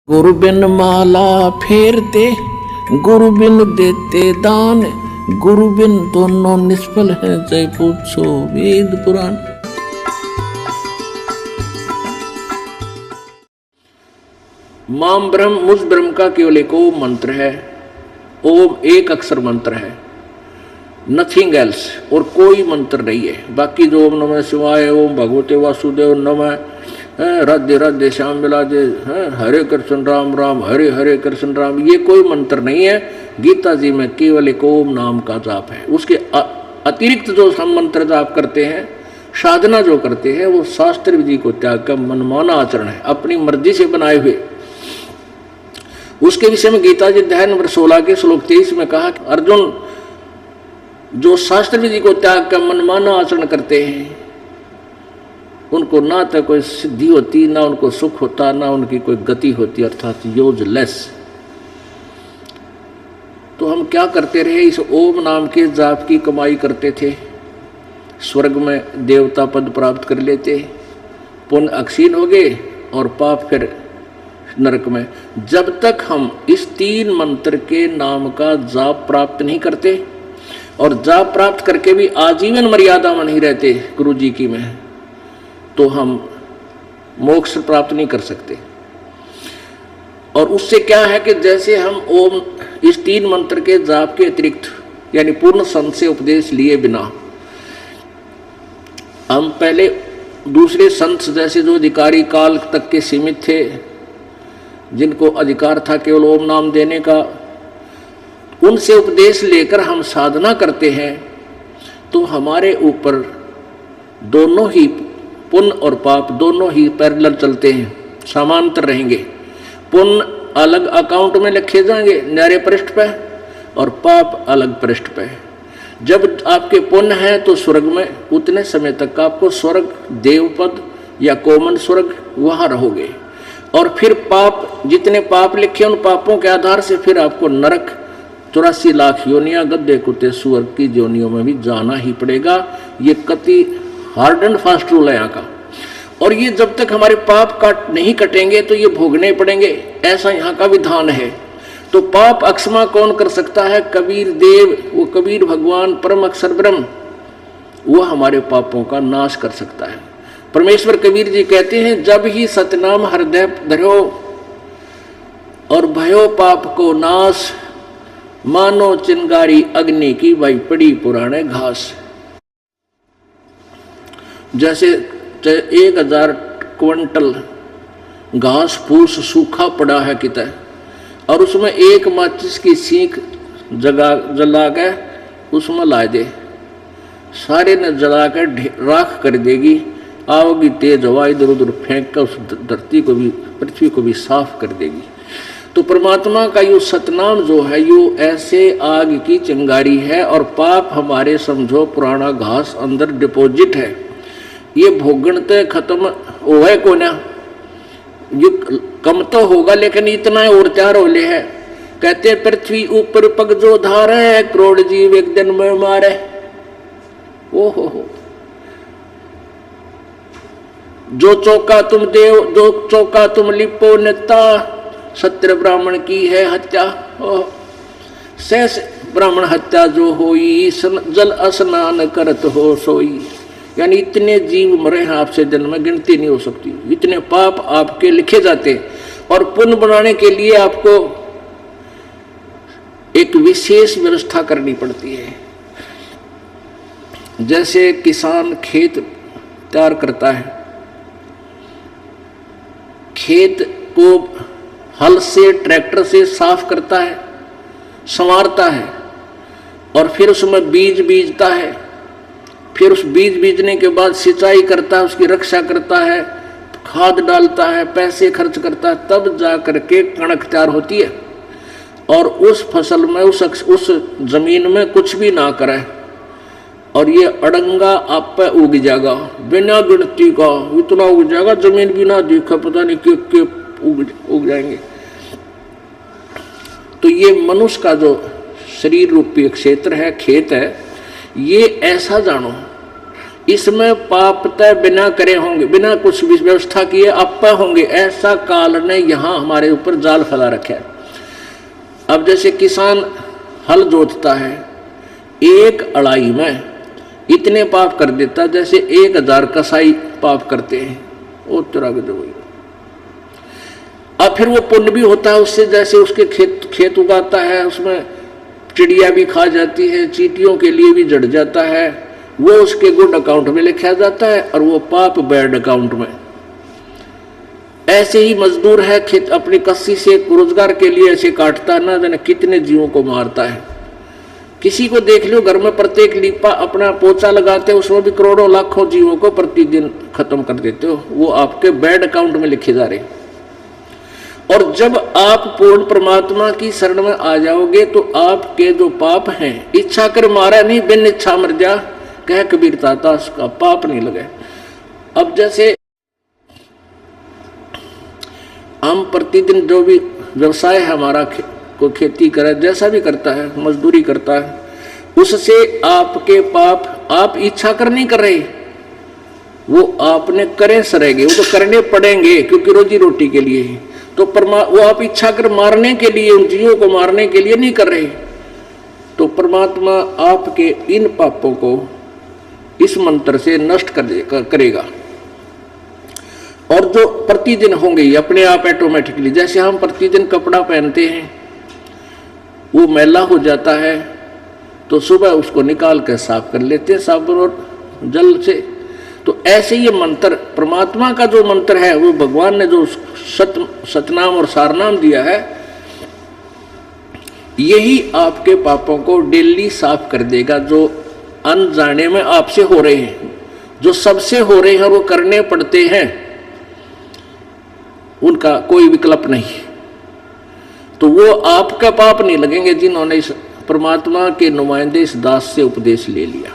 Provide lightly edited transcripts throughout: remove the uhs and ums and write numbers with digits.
गुरु बिन माला फेरते, गुरु बिन देते दान, गुरु बिन दोनों निष्फल हैं, जय पूछो वेद पुराण। माम ब्रह्म, मुझ ब्रह्म का केवल एक ओम मंत्र है। ओम एक अक्षर मंत्र है, नथिंग एल्स, और कोई मंत्र नहीं है। बाकी जो ओम नमः शिवाय, ओम भगवते वासुदेव नमः, राधे राधे श्याम विलाजे, हरे कृष्ण राम राम हरे हरे कृष्ण राम, ये कोई मंत्र नहीं है। गीता जी में केवल एक ओम नाम का जाप है। उसके अतिरिक्त जो हम मंत्र जाप करते हैं, साधना जो करते हैं, वो शास्त्र विधि को त्याग कर मनमाना आचरण है, अपनी मर्जी से बनाए हुए। उसके विषय में गीता जी अध्याय नंबर 16 के श्लोक 23 में कहा कि अर्जुन, जो शास्त्र विधि को त्याग कर मनमाना आचरण करते हैं, उनको ना तो कोई सिद्धि होती, ना उनको सुख होता, ना उनकी कोई गति होती, अर्थात यूजलेस। तो हम क्या करते रहे? इस ओम नाम के जाप की कमाई करते थे, स्वर्ग में देवता पद प्राप्त कर लेते, पुण्य अक्षीण हो गए और पाप फिर नरक में। जब तक हम इस 3 मंत्र के नाम का जाप प्राप्त नहीं करते, और जाप प्राप्त करके भी आजीवन मर्यादा में नहीं रहते गुरु जी की में, तो हम मोक्ष प्राप्त नहीं कर सकते। और उससे क्या है कि जैसे हम ओम इस 3 मंत्र के जाप के अतिरिक्त, यानी पूर्ण संत से उपदेश लिए बिना, हम पहले दूसरे संत जैसे जो अधिकारी काल तक के सीमित थे, जिनको अधिकार था केवल ओम नाम देने का, उनसे उपदेश लेकर हम साधना करते हैं, तो हमारे ऊपर दोनों ही पुण्य और पाप दोनों ही पैरेलल चलते हैं, समांतर रहेंगे। पुण्य अलग अकाउंट में लिखे जाएंगे न्यारे पृष्ठ पे, और पाप अलग पृष्ठ पे। जब आपके पुण्य है तो स्वर्ग में उतने समय तक आपको स्वर्ग, देवपद या कोमन स्वर्ग, वहाँ रहोगे। और फिर पाप, जितने पाप लिखे उन पापों के आधार से फिर आपको नरक, 84 लाख योनियां, गद्दे कुत्ते सुअर की योनियों में भी जाना ही पड़ेगा। ये कति हार्ड एंड फास्ट रूल है यहाँ का। और ये जब तक हमारे पाप नहीं कटेंगे तो ये भोगने पड़ेंगे, ऐसा यहाँ का विधान है। तो पाप अक्षमा कौन कर सकता है? कबीर देव, वो कबीर भगवान परम अक्षर ब्रह्म, वो हमारे पापों का नाश कर सकता है। परमेश्वर कबीर जी कहते हैं, जब ही सतनाम हृदय धरो और भयो पाप को नाश, मानो चिंगारी अग्नि की भाई पड़ी पुराने घास। जैसे 1000 क्विंटल घास फूस सूखा पड़ा है कितना, और उसमें एक माचिस की सीख जला के उसमें ला दे, सारे ने जला कर राख कर देगी। आओगी तेज हवा, इधर उधर फेंक कर उस धरती को भी, पृथ्वी को भी साफ कर देगी। तो परमात्मा का यो सतनाम जो है, यो ऐसे आग की चिंगारी है, और पाप हमारे समझो पुराना घास अंदर डिपॉजिट है। ये भोगन तो खत्म हो है को ना, ये कम तो होगा, लेकिन इतना और 4 होले है। कहते हैं पृथ्वी ऊपर पग जो धार है, करोड़ जीव एक दिन में मारे। ओ हो, जो चौका तुम देव, जो चौका तुम लिपो नेता, सत्य ब्राह्मण की है हत्या। शेष ब्राह्मण हत्या जो होई, जल स्नान करत हो सोई। यानी इतने जीव मरे हैं आपसे जन्म में, गिनती नहीं हो सकती। इतने पाप आपके लिखे जाते, और पुण्य बनाने के लिए आपको एक विशेष व्यवस्था करनी पड़ती है। जैसे किसान खेत तैयार करता है, खेत को हल से, ट्रैक्टर से साफ करता है, संवारता है, और फिर उसमें बीज बीजता है, फिर उस बीज बीजने के बाद सिंचाई करता है, उसकी रक्षा करता है, खाद डालता है, पैसे खर्च करता है, तब जा करके कणक तैयार होती है। और उस फसल में, उस जमीन में कुछ भी ना करे, और ये अड़ंगा आप पे उग जाएगा, बिना गिनती का इतना उग जाएगा, जमीन भी ना देखा, पता नहीं के उग जाएंगे। तो ये मनुष्य का जो शरीर रूपी क्षेत्र है, खेत है, ये ऐसा जानो इसमें पाप तय बिना करे होंगे, बिना कुछ व्यवस्था किए आपा होंगे, ऐसा काल ने यहाँ हमारे ऊपर जाल फैला रखा है। अब जैसे किसान हल जोतता है, एक अड़ाई में इतने पाप कर देता जैसे 1000 कसाई पाप करते हैं। वो तेरा अब फिर वो पुण्य भी होता है उससे, जैसे उसके खेत उगाता है, उसमें चिड़िया भी खा जाती है, चींटियों के लिए भी जड़ जाता है, वो उसके गुड अकाउंट में लिखा जाता है और वो पाप बैड अकाउंट में। ऐसे ही मजदूर है, खेत अपनी कस्सी से रोजगार के लिए ऐसे काटता है, ना जाने कितने जीवों को मारता है। किसी को देख लो घर में प्रत्येक लीपा अपना पोछा लगाते हो, उसमें भी करोड़ों लाखों जीवों को प्रतिदिन खत्म कर देते हो, वो आपके बैड अकाउंट में लिखे जा रहे। और जब आप पूर्ण परमात्मा की शरण में आ जाओगे तो आपके जो पाप हैं, इच्छा कर मारा नहीं बिन इच्छा मर जा, कह कबीर ताता, उसका पाप नहीं लगे। अब जैसे हम प्रतिदिन जो भी व्यवसाय है हमारा, को खेती करे, जैसा भी करता है, मजदूरी करता है, उससे आपके पाप आप इच्छा कर नहीं कर रहे, वो आपने करे सरेंगे, वो तो करने पड़ेंगे क्योंकि रोजी रोटी के लिए ही। तो वो आप इच्छा कर मारने के लिए, उन जीवों को मारने के लिए नहीं कर रहे। तो परमात्मा आपके इन पापों को इस मंत्र से नष्ट करेगा। और जो प्रतिदिन होंगे अपने आप ऑटोमेटिकली, जैसे हम प्रतिदिन कपड़ा पहनते हैं वो मैला हो जाता है तो सुबह उसको निकाल कर साफ कर लेते हैं साबुन और जल से। तो ऐसे ये मंत्र, परमात्मा का जो मंत्र है, वो भगवान ने जो सतनाम और सारनाम दिया है, यही आपके पापों को डेली साफ कर देगा। जो अनजाने में आपसे हो रहे हैं, जो सबसे हो रहे हैं, वो करने पड़ते हैं, उनका कोई विकल्प नहीं। तो वो आपका पाप नहीं लगेंगे जिन्होंने इस परमात्मा के नुमाइंदे इस दास से उपदेश ले लिया।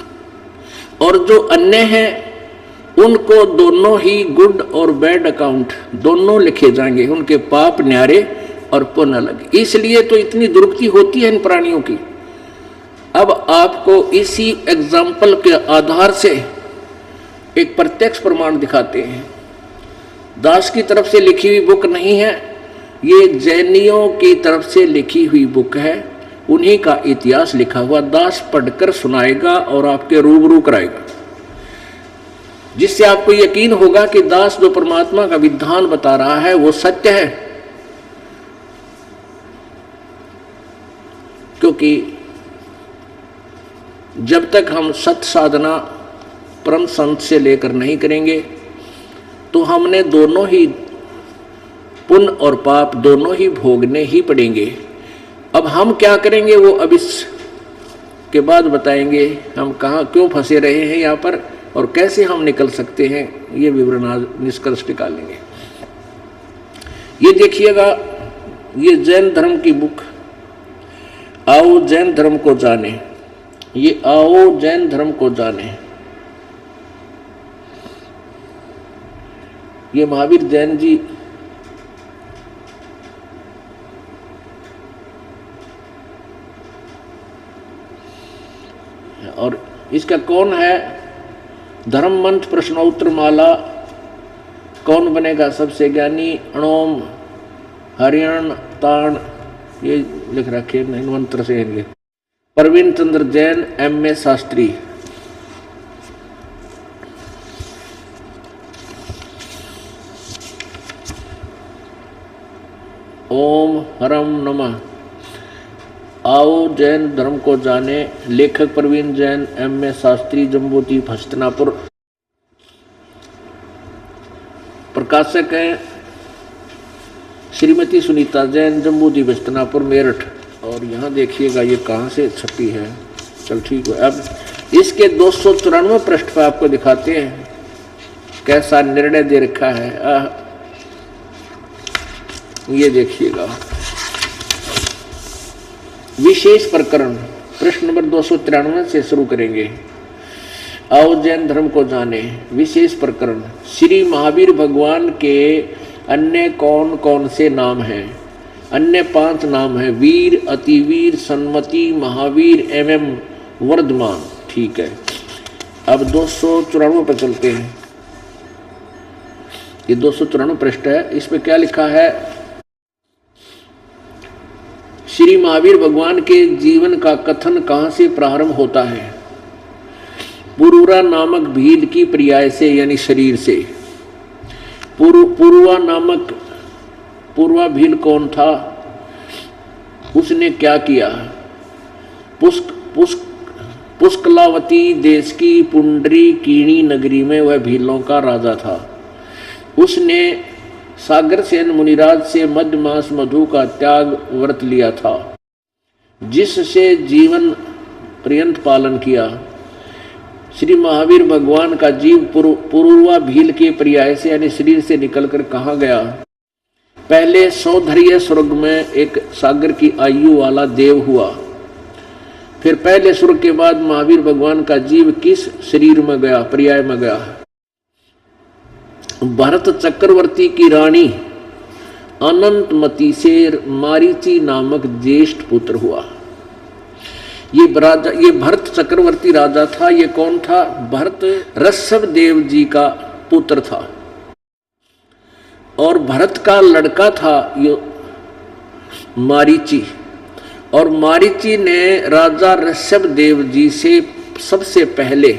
और जो अन्य हैं उनको दोनों ही गुड और बैड अकाउंट दोनों लिखे जाएंगे, उनके पाप न्यारे और पुण्य लगे। इसलिए तो इतनी दुर्गति होती है इन प्राणियों की। अब आपको इसी एग्जाम्पल के आधार से एक प्रत्यक्ष प्रमाण दिखाते हैं। दास की तरफ से लिखी हुई बुक नहीं है, ये जैनियों की तरफ से लिखी हुई बुक है, उन्हीं का इतिहास लिखा हुआ दास पढ़कर सुनाएगा और आपके रूबरू कराएगा, जिससे आपको यकीन होगा कि दास जो परमात्मा का विधान बता रहा है वो सत्य है। क्योंकि जब तक हम सत साधना परम संत से लेकर नहीं करेंगे तो हमने दोनों ही पुण्य और पाप दोनों ही भोगने ही पड़ेंगे। अब हम क्या करेंगे वो अब इस के बाद बताएंगे, हम कहाँ क्यों फंसे रहे हैं यहाँ पर और कैसे हम निकल सकते हैं, ये विवरण आज निष्कर्ष निकालेंगे। ये देखिएगा, ये जैन धर्म की बुक आओ जैन धर्म को जाने, ये आओ जैन धर्म को जाने, ये महावीर जैन जी और इसका कौन है, धर्म मंच प्रश्नोत्तर माला, कौन बनेगा सबसे ज्ञानी, अणोम हरियाण ताण, ये लिख रखे मंत्र से इनके। प्रवीण चंद्र जैन M.A. शास्त्री। ओम हरम नमः। आओ जैन धर्म को जाने, लेखक प्रवीण जैन M.A. शास्त्री, जम्बूद्वीप हस्तिनापुर। प्रकाशक हैं श्रीमती सुनीता जैन, जम्बूद्वीप हस्तिनापुर मेरठ। और यहाँ देखिएगा ये कहाँ से छपी है, चल ठीक है। अब इसके 294 पृष्ठ पर आपको दिखाते हैं कैसा निर्णय दे रखा है। ये देखिएगा, विशेष प्रकरण प्रश्न नंबर 293 से शुरू करेंगे। आओ जैन धर्म को जाने, विशेष प्रकरण। श्री महावीर भगवान के अन्य कौन कौन से नाम हैं? अन्य 5 नाम हैं, वीर, अतिवीर, सन्मति, महावीर एवं वर्धमान। ठीक है, अब 294 पर चलते हैं। ये 294 पृष्ठ है। इस पे क्या लिखा है? श्री महावीर भगवान के जीवन का कथन कहां से प्रारंभ होता है? पुरूरा नामक भील की पर्याय से, यानी शरीर से। पूर्वा भील कौन था? उसने क्या किया? पुष्कलावती देश की पुंडरी कीणी नगरी में वह भीलों का राजा था। उसने सागरसेन मुनिराज से मध्यमास मधु का त्याग व्रत लिया था, जिससे जीवन पर्यंत पालन किया। श्री महावीर भगवान का जीव पूर्वा भील के पर्याय से, यानी शरीर से निकलकर कहाँ गया? पहले सौधर्य स्वर्ग में एक सागर की आयु वाला देव हुआ। फिर पहले स्वर्ग के बाद महावीर भगवान का जीव किस शरीर में गया, पर्याय में गया? भरत चक्रवर्ती की रानी अनंतमती से मारीची नामक ज्येष्ठ पुत्र हुआ। ये भरत चक्रवर्ती राजा था। ये कौन था? भरत ऋषभ देव जी का पुत्र था और भरत का लड़का था ये मारीची। और मारीची ने राजा ऋषभ देव जी से सबसे पहले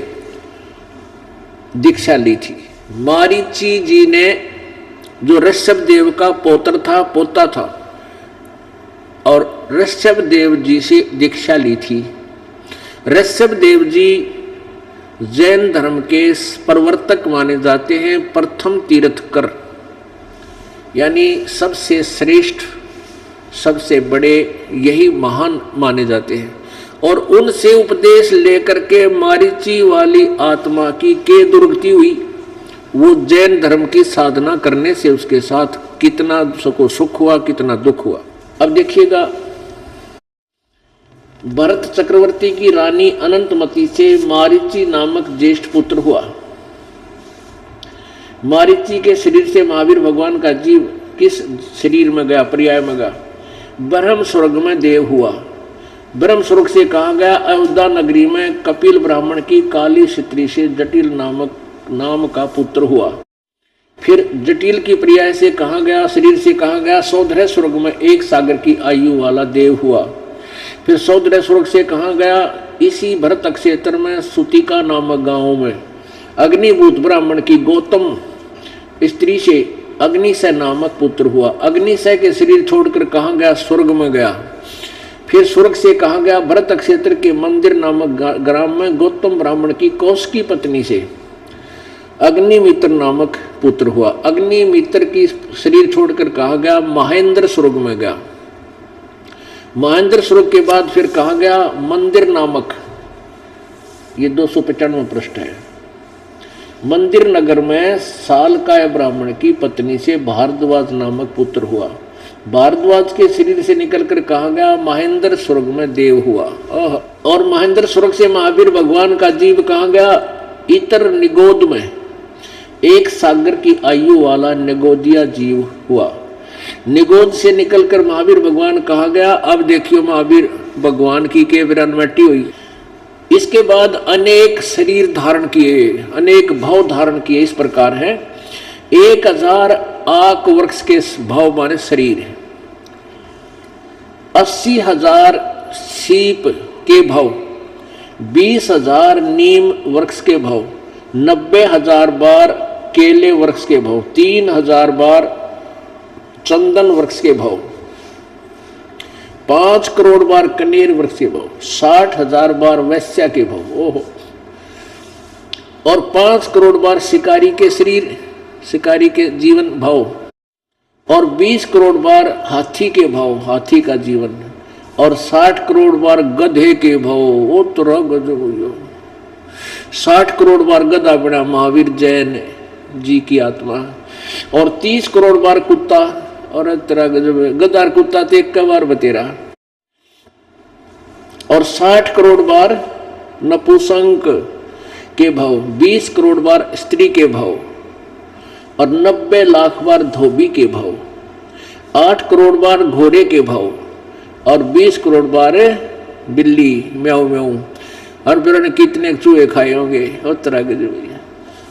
दीक्षा ली थी। मारीची जी ने, जो ऋषभ देव का पोता था और ऋषभ देव जी से दीक्षा ली थी। ऋषभ देव जी जैन धर्म के प्रवर्तक माने जाते हैं, प्रथम तीर्थकर, यानी सबसे श्रेष्ठ, सबसे बड़े, यही महान माने जाते हैं। और उनसे उपदेश लेकर के मारीची वाली आत्मा की के दुर्गति हुई। वो जैन धर्म की साधना करने से उसके साथ कितना सुख हुआ, कितना दुख हुआ। अब देखिएगा, भरत चक्रवर्ती की रानी अनंतमती से मारीची नामक ज्येष्ठ पुत्र हुआ। मारीची के शरीर से महावीर भगवान का जीव किस शरीर में गया, पर्याय में गया? ब्रह्म स्वर्ग में देव हुआ। ब्रह्म स्वर्ग से कहा गया? अयोध्या नगरी में कपिल ब्राह्मण की काली स्त्री से जटिल नाम का पुत्र हुआ। फिर जटिल की पर्याय से कहा गया, शरीर से कहा गया? सौधर्य स्वर्ग में एक सागर की आयु वाला देव हुआ। फिर सौधर्य स्वर्ग से कहा गया? इसी भरत क्षेत्र में सुतिका नामक गांव में अग्निभूत ब्राह्मण की गौतम स्त्री से अग्निशय नामक पुत्र हुआ। अग्निशय के शरीर छोड़कर कहाँ गया? स्वर्ग में गया। फिर स्वर्ग से कहा गया? भरत क्षेत्र के मंदिर नामक ग्राम में गौतम ब्राह्मण की कौशिकी पत्नी से अग्निमित्र नामक पुत्र हुआ। अग्निमित्र की शरीर छोड़कर कहा गया? महेंद्र स्वर्ग में गया। महेंद्र स्वर्ग के बाद फिर कहा गया? मंदिर नामक, ये 295 पृष्ठ है। मंदिर नगर में सालकाय ब्राह्मण की पत्नी से भारद्वाज नामक पुत्र हुआ। भारद्वाज के शरीर से निकलकर कहा गया? महेंद्र स्वर्ग में देव हुआ। और महेंद्र स्वर्ग से महावीर भगवान का जीव कहा गया? इतर निगोद में एक सागर की आयु वाला निगोदिया जीव हुआ। निगोद से निकलकर महावीर भगवान कहा गया? अब देखियो, महावीर भगवान की के विरानवटी हुई। इसके बाद अनेक शरीर धारण किए, अनेक भाव धारण किए। इस प्रकार है 1000 आक वृक्ष के भाव माने शरीर, 80,000 सीप के भाव, 20,000 नीम वृक्ष के भाव, 90,000 बार केले वृक्ष के भाव, 3,000 बार चंदन वृक्ष के भाव, 5 करोड़ बार कनेर वृक्ष के भाव, 60,000 बार वैश्या के भाव, ओहो, और 5 करोड़ बार शिकारी के शरीर, शिकारी के जीवन भाव, और 20 करोड़ बार हाथी के भाव, हाथी का जीवन, और 60 करोड़ बार गधे के भाव। वो तो 60 करोड़ बार गधा बना महावीर जैन जी की आत्मा, और 30 करोड़ बार कुत्ता, और तेरा गदार कुत्ता तो एक बार बतेरा, और 60 करोड़ बार नपुंसक के भाव, 20 करोड़ बार स्त्री के भाव, और 90 लाख बार धोबी के भाव, 8 करोड़ बार घोड़े के भाव, और 20 करोड़ बार बिल्ली म्याऊ म्याऊ, और फिर उन्होंने कितने चूहे खाए होंगे और तरह के जो है।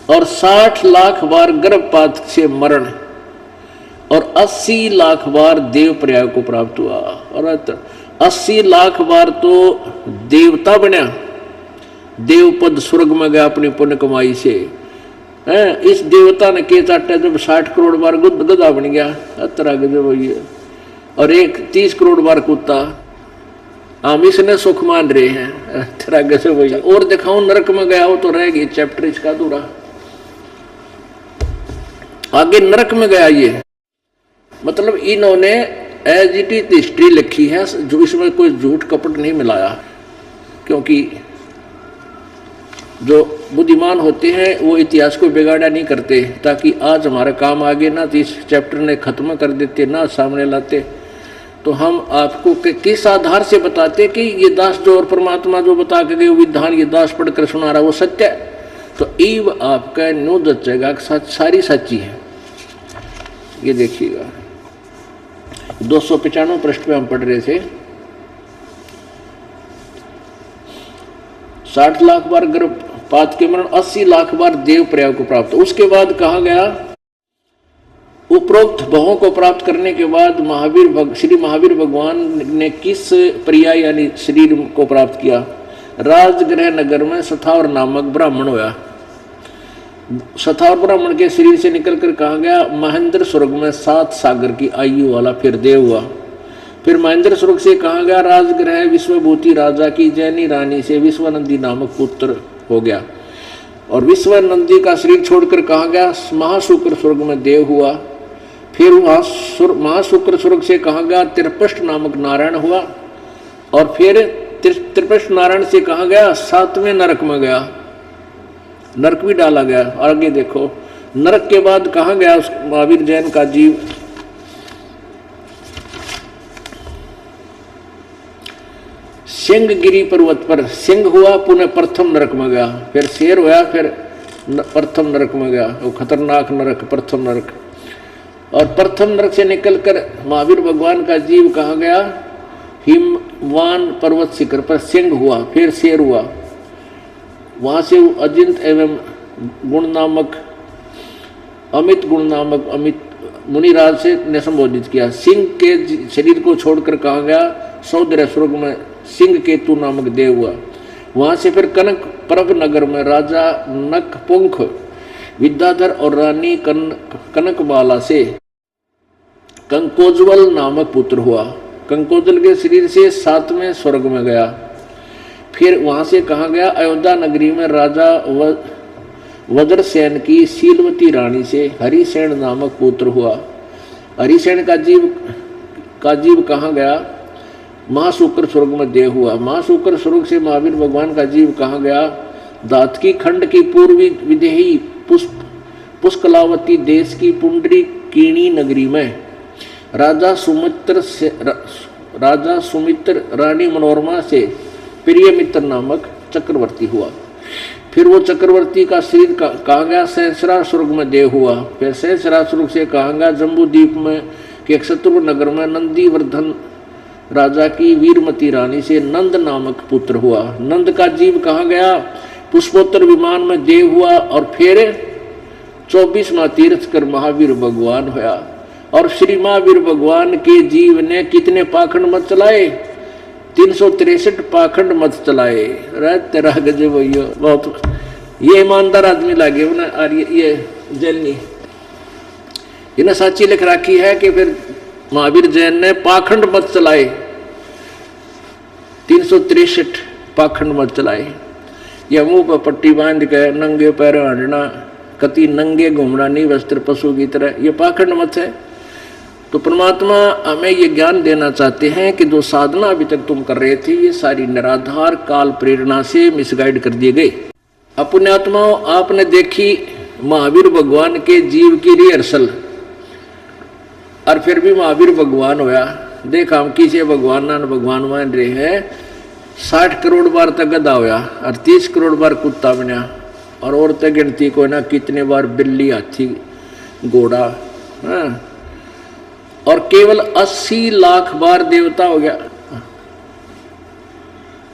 और 60 लाख बार गर्भपात से मरण और 80 लाख बार देव प्रयाग को प्राप्त हुआ। और 80 लाख बार तो देवता बना, देवपद स्वर्ग में गया अपनी पुण्य कमाई से। इस देवता ने के चाटा जब 60 करोड़ बार गधा बन गया तरह के जो वही है। और एक 30 करोड़ बार कुत्ता, हम इसने सुख मान रहे हैं तरह के से वही। और दिखाऊं नरक में गया हो तो रहेगी चैप्टर इसका अधूरा। आगे नरक में गया ये, मतलब इन्होंने एज इट इज हिस्ट्री लिखी है, जो इसमें कोई झूठ कपट नहीं मिलाया। क्योंकि जो बुद्धिमान होते हैं वो इतिहास को बिगाड़ा नहीं करते, ताकि आज हमारा काम आगे ना तो इस चैप्टर ने खत्म कर देते ना सामने लाते। तो हम आपको किस आधार से बताते कि ये दास जो और परमात्मा जो बता के गए विधान ये दास पढ़कर सुना रहा वो सत्य है। तो ईव आपका नो जचेगा सारी सच्ची है। ये देखिएगा 295 पृष्ठ पे हम पढ़ रहे थे। 60 लाख बार गर्भपात के मरण, 80 लाख बार देव प्रयाग को प्राप्त। उसके बाद कहा गया उपरोक्त भवों को प्राप्त करने के बाद श्री महावीर भगवान ने किस पर्याय यानी शरीर को प्राप्त किया? राजगृह नगर में सथावर नामक ब्राह्मण हुआ। सथावर ब्राह्मण के शरीर से निकलकर कहा गया महेंद्र स्वर्ग में 7 सागर की आयु वाला फिर देव हुआ। फिर महेंद्र स्वर्ग से कहा गया राजगृह विश्वभूति राजा की जैनी रानी से विश्वनंदी नामक पुत्र हो गया। और विश्वनंदी का शरीर छोड़कर कहा गया महाशुक्र स्वर्ग में देव हुआ। फिर महाशुक्र स्वर्ग से कहा गया त्रिपष्ट नामक नारायण हुआ। और फिर त्रिपष्ट नारायण से कहा गया 7वें नरक में गया, नरक भी डाला गया। आगे देखो नरक के बाद कहा गया उस महावीर जैन का जीव सिंहगिरी पर्वत पर सिंह हुआ, पुनः प्रथम नरक में गया। फिर शेर हुआ, फिर प्रथम नरक में गया, वो खतरनाक नरक प्रथम नरक। और प्रथम नरक से निकलकर महावीर भगवान का जीव कहा गया हिमवान पर्वत शिखर पर सिंह हुआ, फिर शेर हुआ। वहां से अजिंत एवं गुण नामक अमित गुण नामक अमित मुनिराज से ने संबोधित किया। सिंह के शरीर को छोड़कर कहा गया सौदर्य स्वर्ग में सिंह केतु नामक देव हुआ। वहां से फिर कनक प्रभ नगर में राजा नकपुंख विद्याधर और रानी कनकबाला से कंकोज्वल नामक पुत्र हुआ। कंकोज्वल के शरीर से 7वें स्वर्ग में गया। फिर वहां से कहा गया अयोध्या नगरी में राजा वज्रसेन की शीलवती रानी से हरिसेन नामक पुत्र हुआ। हरिसेन का जीव कहा गया महाशुक्र स्वर्ग में देव हुआ। महाशुक्र स्वर्ग से महावीर भगवान का जीव कहा गया दातकी खंड की पूर्वी विदेही पुष्कलावती देश की पुंडरी कीणी नगरी में राजा सुमित्र रानी मनोरमा से प्रिय मित्र नामक चक्रवर्ती हुआ। फिर वो चक्रवर्ती का शरीर कहा गया सहस्रार स्वर्ग में देव हुआ। फिर सहस्रार स्वर्ग से कहा गया जम्बू द्वीप में के शत्रु नगर में नंदीवर्धन राजा की वीरमती रानी से नंद नामक पुत्र हुआ। नंद का जीव कहा गया पुष्पोत्तर विमान में देव हुआ। और फिर 24वां तीर्थ कर महावीर भगवान हुआ। और श्री महावीर भगवान के जीव ने कितने पाखंड मत चलाए? 363 पाखंड मत चलाए। तेरा गजब भैया, बहुत ये ईमानदार आदमी लगे ना। और ये जैनी इन्हें साची लिख रखी है कि फिर महावीर जैन ने पाखंड मत चलाए, 363 पाखंड मत चलाए। या मुंह पर पट्टी बांध के नंगे पैर हंडना, कति नंगे घूमना नहीं वस्त्र पशु की तरह, ये पाखंड मत है। तो परमात्मा हमें ये ज्ञान देना चाहते हैं कि जो साधना अभी तक तुम कर रहे थे ये सारी निराधार काल प्रेरणा से मिसगाइड कर दिए गए। अपने आत्माओं आपने देखी महावीर भगवान के जीव की रिहर्सल, और फिर भी महावीर भगवान होया। देखा हम किसे भगवान मान रहे हैं। 60 करोड़ बार तक गधा होया और 30 करोड़ बार कुत्ता बना। और औरतें गिनती को ना कितने बार बिल्ली हाथी घोड़ा, और केवल 80 लाख बार देवता हो गया।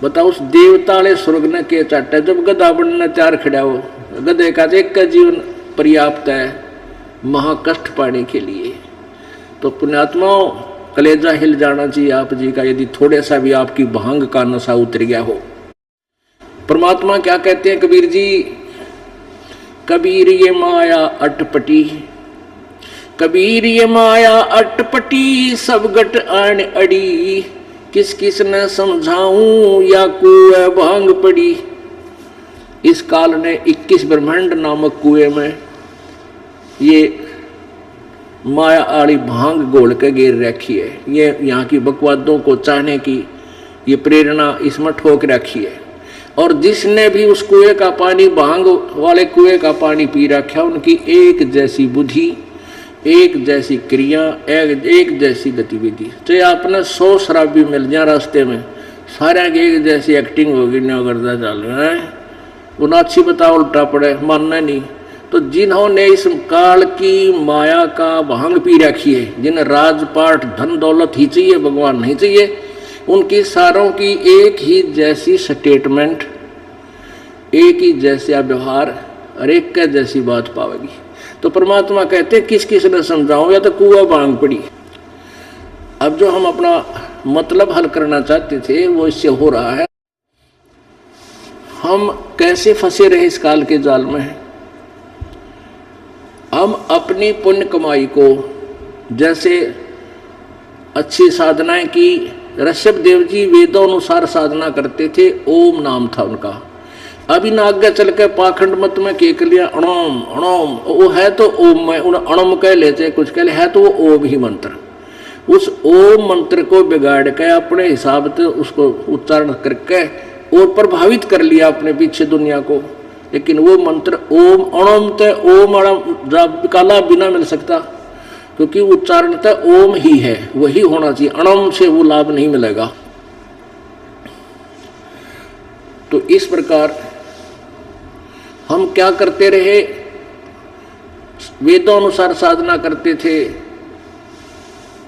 बताओ उस देवताले स्वर्ग ने के चाटा जब गधा बनना चार खड़ा हो, गधे का एक का जीवन पर्याप्त है महाकष्ट पाने के लिए। तो पुण्यात्माओं कलेजा हिल जाना चाहिए आप जी का यदि थोड़े सा भी आपकी भांग का नशा उतर गया हो। परमात्मा क्या कहते हैं कबीर जी, कबीर ये माया अटपटी, कबीर ये माया अटपटी सब गट आन अड़ी, किस किस न समझाऊं या कुएं भांग पड़ी। इस काल ने 21 ब्रह्मांड नामक कुएं में ये माया आली भांग घोल के गिर रखी है। ये यहाँ की बकवादों को चाहने की ये प्रेरणा इसमें ठोक रखी है। और जिसने भी उस कुएं का पानी, भांग वाले कुएं का पानी पी रखा, उनकी एक जैसी बुद्धि, एक जैसी क्रिया, एक जैसी गतिविधि। चाहे आपने 100 शराबी मिल जाए रास्ते में, सारे की एक जैसी एक्टिंग होगी, न करता चल रहा है उन्हें अच्छी बताओ उल्टा पड़े, मानना नहीं। तो जिन्होंने इस काल की माया का भांग पी रखी है, जिन्हें राजपाट धन दौलत ही चाहिए, भगवान नहीं चाहिए, उनकी सारों की एक ही जैसी स्टेटमेंट, एक ही जैसा व्यवहार और एक का जैसी बात पावेगी। तो परमात्मा कहते किस किस ने समझाऊं, या तो कुआं भांग पड़ी। अब जो हम अपना मतलब हल करना चाहते थे वो इससे हो रहा है। हम कैसे फंसे रहे इस काल के जाल में। हम अपनी पुण्य कमाई को, जैसे अच्छी साधनाएं की, ऋषभ देव जी वेदों अनुसार साधना करते थे, ओम नाम था उनका। अभी ना आगे चल के पाखंड मत में केक लिया अणोम अणोम, वो है तो ओम में, उन्हें अणोम कह लेते, कुछ कह ले, है तो वो ओम ही मंत्र। उस ओम मंत्र को बिगाड़ के अपने हिसाब से उसको उच्चारण करके और प्रभावित कर लिया अपने पीछे दुनिया को। लेकिन वो मंत्र ओम अणोम ते ओम अणम काला बिना मिल सकता, क्योंकि उच्चारण तो ओम ही है, वही होना चाहिए, अणम से वो लाभ नहीं मिलेगा। तो इस प्रकार हम क्या करते रहे, वेदों अनुसार साधना करते थे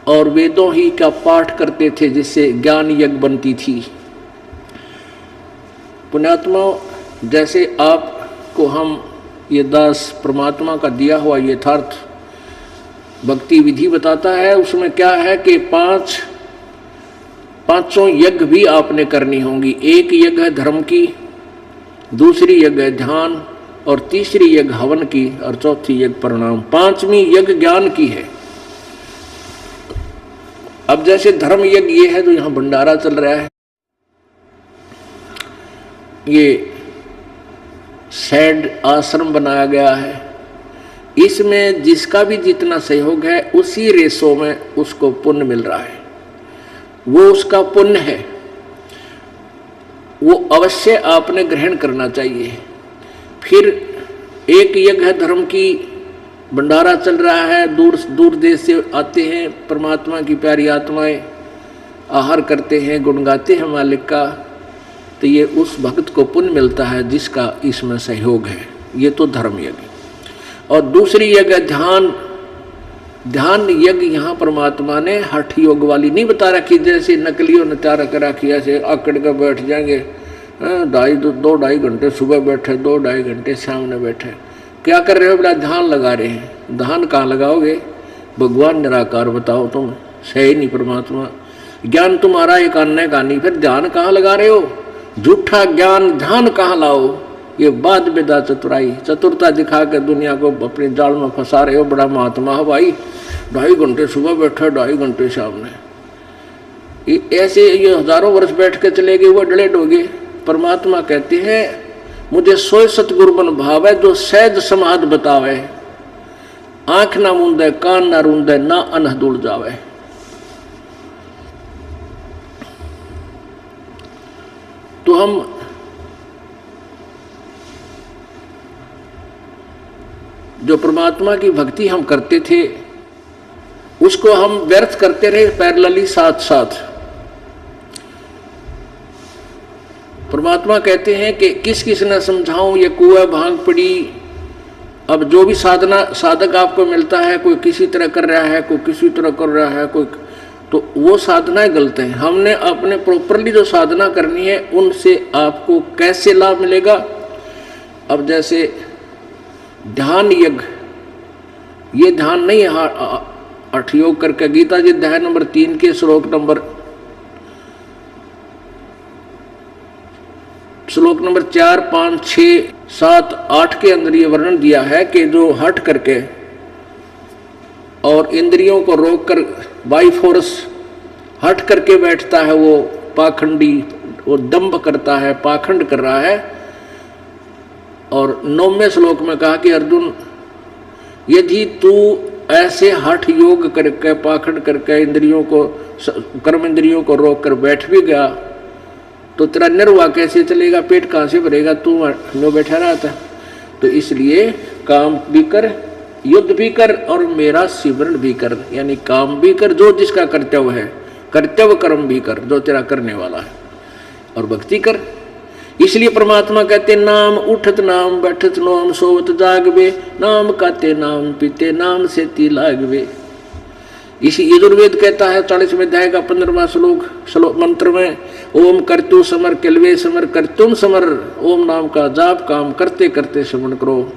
और वेदों ही का पाठ करते थे, जिससे ज्ञान यज्ञ बनती थी। पुण्यात्मा, जैसे आपको हम ये दास परमात्मा का दिया हुआ यथार्थ भक्ति विधि बताता है, उसमें क्या है कि पांचों यज्ञ भी आपने करनी होंगी। एक यज्ञ है धर्म की, दूसरी यज्ञ है ध्यान, और तीसरी यज्ञ हवन की, और चौथी यज्ञ प्रणाम, पांचवी यज्ञ ज्ञान की है। अब जैसे धर्म यज्ञ ये है, जो यहां भंडारा चल रहा है, ये सैड आश्रम बनाया गया है, इसमें जिसका भी जितना सहयोग है उसी रेशो में उसको पुण्य मिल रहा है, वो उसका पुण्य है, वो अवश्य आपने ग्रहण करना चाहिए। फिर एक यज्ञ है धर्म की, भंडारा चल रहा है, दूर दूर देश से आते हैं परमात्मा की प्यारी आत्माएं, आहार करते हैं, गुण गाते हैं मालिक का, तो ये उस भक्त को पुण्य मिलता है जिसका इसमें सहयोग है। ये तो धर्म यज्ञ। और दूसरी यज्ञ ध्यान, ध्यान यज्ञ यहाँ परमात्मा ने हठ योग वाली नहीं बता रखी, जैसे नकलियों ने तैयार कर रखी, ऐसे आकड़ कर बैठ जाएंगे, 2-2.5 घंटे सुबह बैठे, 2-2.5 घंटे सामने बैठे, क्या कर रहे हो? बोला ध्यान लगा रहे हैं। ध्यान कहाँ लगाओगे? भगवान निराकार बताओ तुम, सही नहीं परमात्मा, ज्ञान तुम्हारा एक अन्य का नहीं, फिर ध्यान कहाँ लगा रहे हो? झूठा ज्ञान ध्यान कहाँ लाओ? ये बाद बेदा चतुराई, चतुरता दिखा के दुनिया को अपने जाल में फंसा रहे हो। बड़ा महात्मा है भाई, 2.5 घंटे सुबह बैठा, 2.5 घंटे सामने, ऐसे ये हजारों वर्ष बैठ के चले गए, वो डले डोगे। परमात्मा कहते हैं मुझे सोए सतगुरु बन भावे, जो सहज समाध बतावे, आंख ना मूंदे, कान ना रूंदे, ना अनह दुल जावे। तो हम जो परमात्मा की भक्ति हम करते थे उसको हम व्यर्थ करते रहे पैरेलली साथ साथ। परमात्मा कहते हैं कि किस किस ने समझाऊं, ये कुआं भांग पड़ी। अब जो भी साधना साधक आपको मिलता है, कोई किसी तरह कर रहा है, कोई किसी तरह कर रहा है, कोई तो वो साधनाएं गलत हैं। हमने अपने प्रॉपरली जो साधना करनी है उनसे आपको कैसे लाभ मिलेगा। अब जैसे ध्यान यज्ञ, ये ध्यान नहीं है हठ योग करके। गीता जी अध्याय नंबर 3 के श्लोक नंबर 4, 5, 6, 7, 8 के अंदर ये वर्णन दिया है कि जो हट करके और इंद्रियों को रोककर बाई फोर्स हट करके बैठता है, वो पाखंडी, वो दंभ करता है, पाखंड कर रहा है। और 9वें श्लोक में कहा कि अर्जुन, यदि तू ऐसे हठ योग करके पाखंड करके इंद्रियों को, कर्म इंद्रियों को रोक कर बैठ भी गया तो तेरा निर्वाह कैसे चलेगा, पेट कहाँ से भरेगा, तू नो बैठा रहता। तो इसलिए काम भी कर, युद्ध भी कर और मेरा सिमरण भी कर, यानी काम भी कर जो जिसका कर्तव्य है, कर्तव्य कर्म भी कर जो तेरा करने वाला है, और भक्ति कर। इसलिए परमात्मा कहते नाम उठत नाम बैठत नाम सोवत जागवे, नाम काते नाम पीते नाम से ती लागवे। इसी यजुर्वेद कहता है 40वें अध्याय का 15वां श्लोक मंत्र में, ओम करतु समर किलवे समर करतुम समर। ओम नाम का जाप काम करते करते श्रवण करो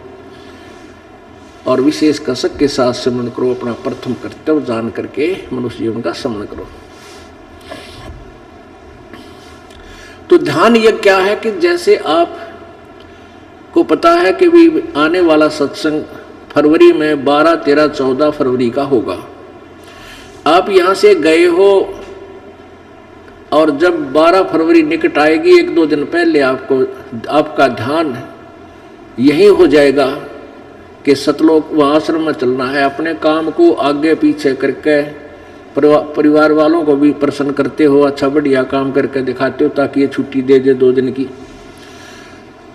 और विशेष कसक के साथ श्रवण करो, अपना प्रथम कर्तव्य जान करके मनुष्य जीवन का श्रवण करो। तो ध्यान यह क्या है कि जैसे आप को पता है कि भी आने वाला सत्संग फरवरी में 12, 13, 14 फरवरी का होगा। आप यहाँ से गए हो और जब 12 फरवरी निकट आएगी, 1-2 दिन पहले आपका ध्यान यही हो जाएगा कि सतलोक वहाँ आश्रम में चलना है। अपने काम को आगे पीछे करके परिवार वालों को भी प्रसन्न करते हो, अच्छा बढ़िया काम करके दिखाते हो ताकि ये छुट्टी दे दे 2 दिन की।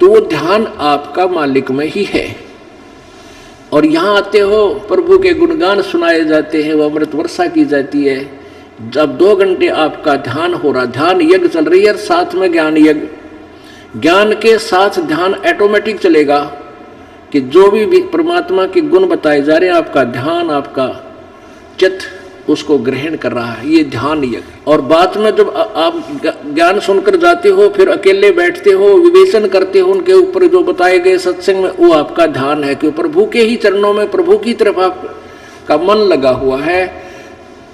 तो वो ध्यान आपका मालिक में ही है। और यहाँ आते हो, प्रभु के गुणगान सुनाए जाते हैं, वो अमृत वर्षा की जाती है। जब 2 घंटे आपका ध्यान हो रहा, ध्यान यज्ञ चल रही है और साथ में ज्ञान यज्ञ, ज्ञान के साथ ध्यान ऑटोमेटिक चलेगा कि जो भी परमात्मा के गुण बताए जा रहे हैं, आपका ध्यान, आपका चित्त उसको ग्रहण कर रहा है, ये ध्यान यज्ञ। और बाद में जब आप ज्ञान सुनकर जाते हो, फिर अकेले बैठते हो, विवेचन करते हो उनके ऊपर जो बताए गए सत्संग में, वो आपका ध्यान है कि प्रभु के ही चरणों में, प्रभु की तरफ आपका मन लगा हुआ है।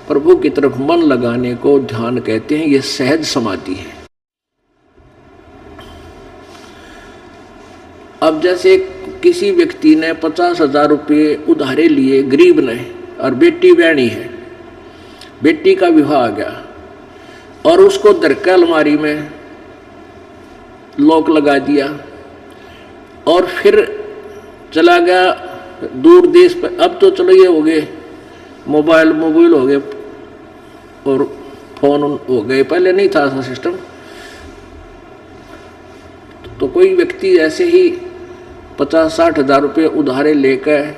प्रभु की तरफ मन लगाने को ध्यान कहते हैं, ये सहज समाधि है। अब जैसे किसी व्यक्ति ने 50,000 रुपये उधारे लिए, गरीब ने, और बेटी बहनी है, बेटी का विवाह आ गया और उसको धरका अलमारी में लॉक लगा दिया और फिर चला गया दूर देश पर। अब तो चलो ये हो गए मोबाइल हो गए और फोन हो गए, पहले नहीं था ऐसा सिस्टम। तो कोई व्यक्ति ऐसे ही 50-60 हज़ार रुपये उधारे लेकर,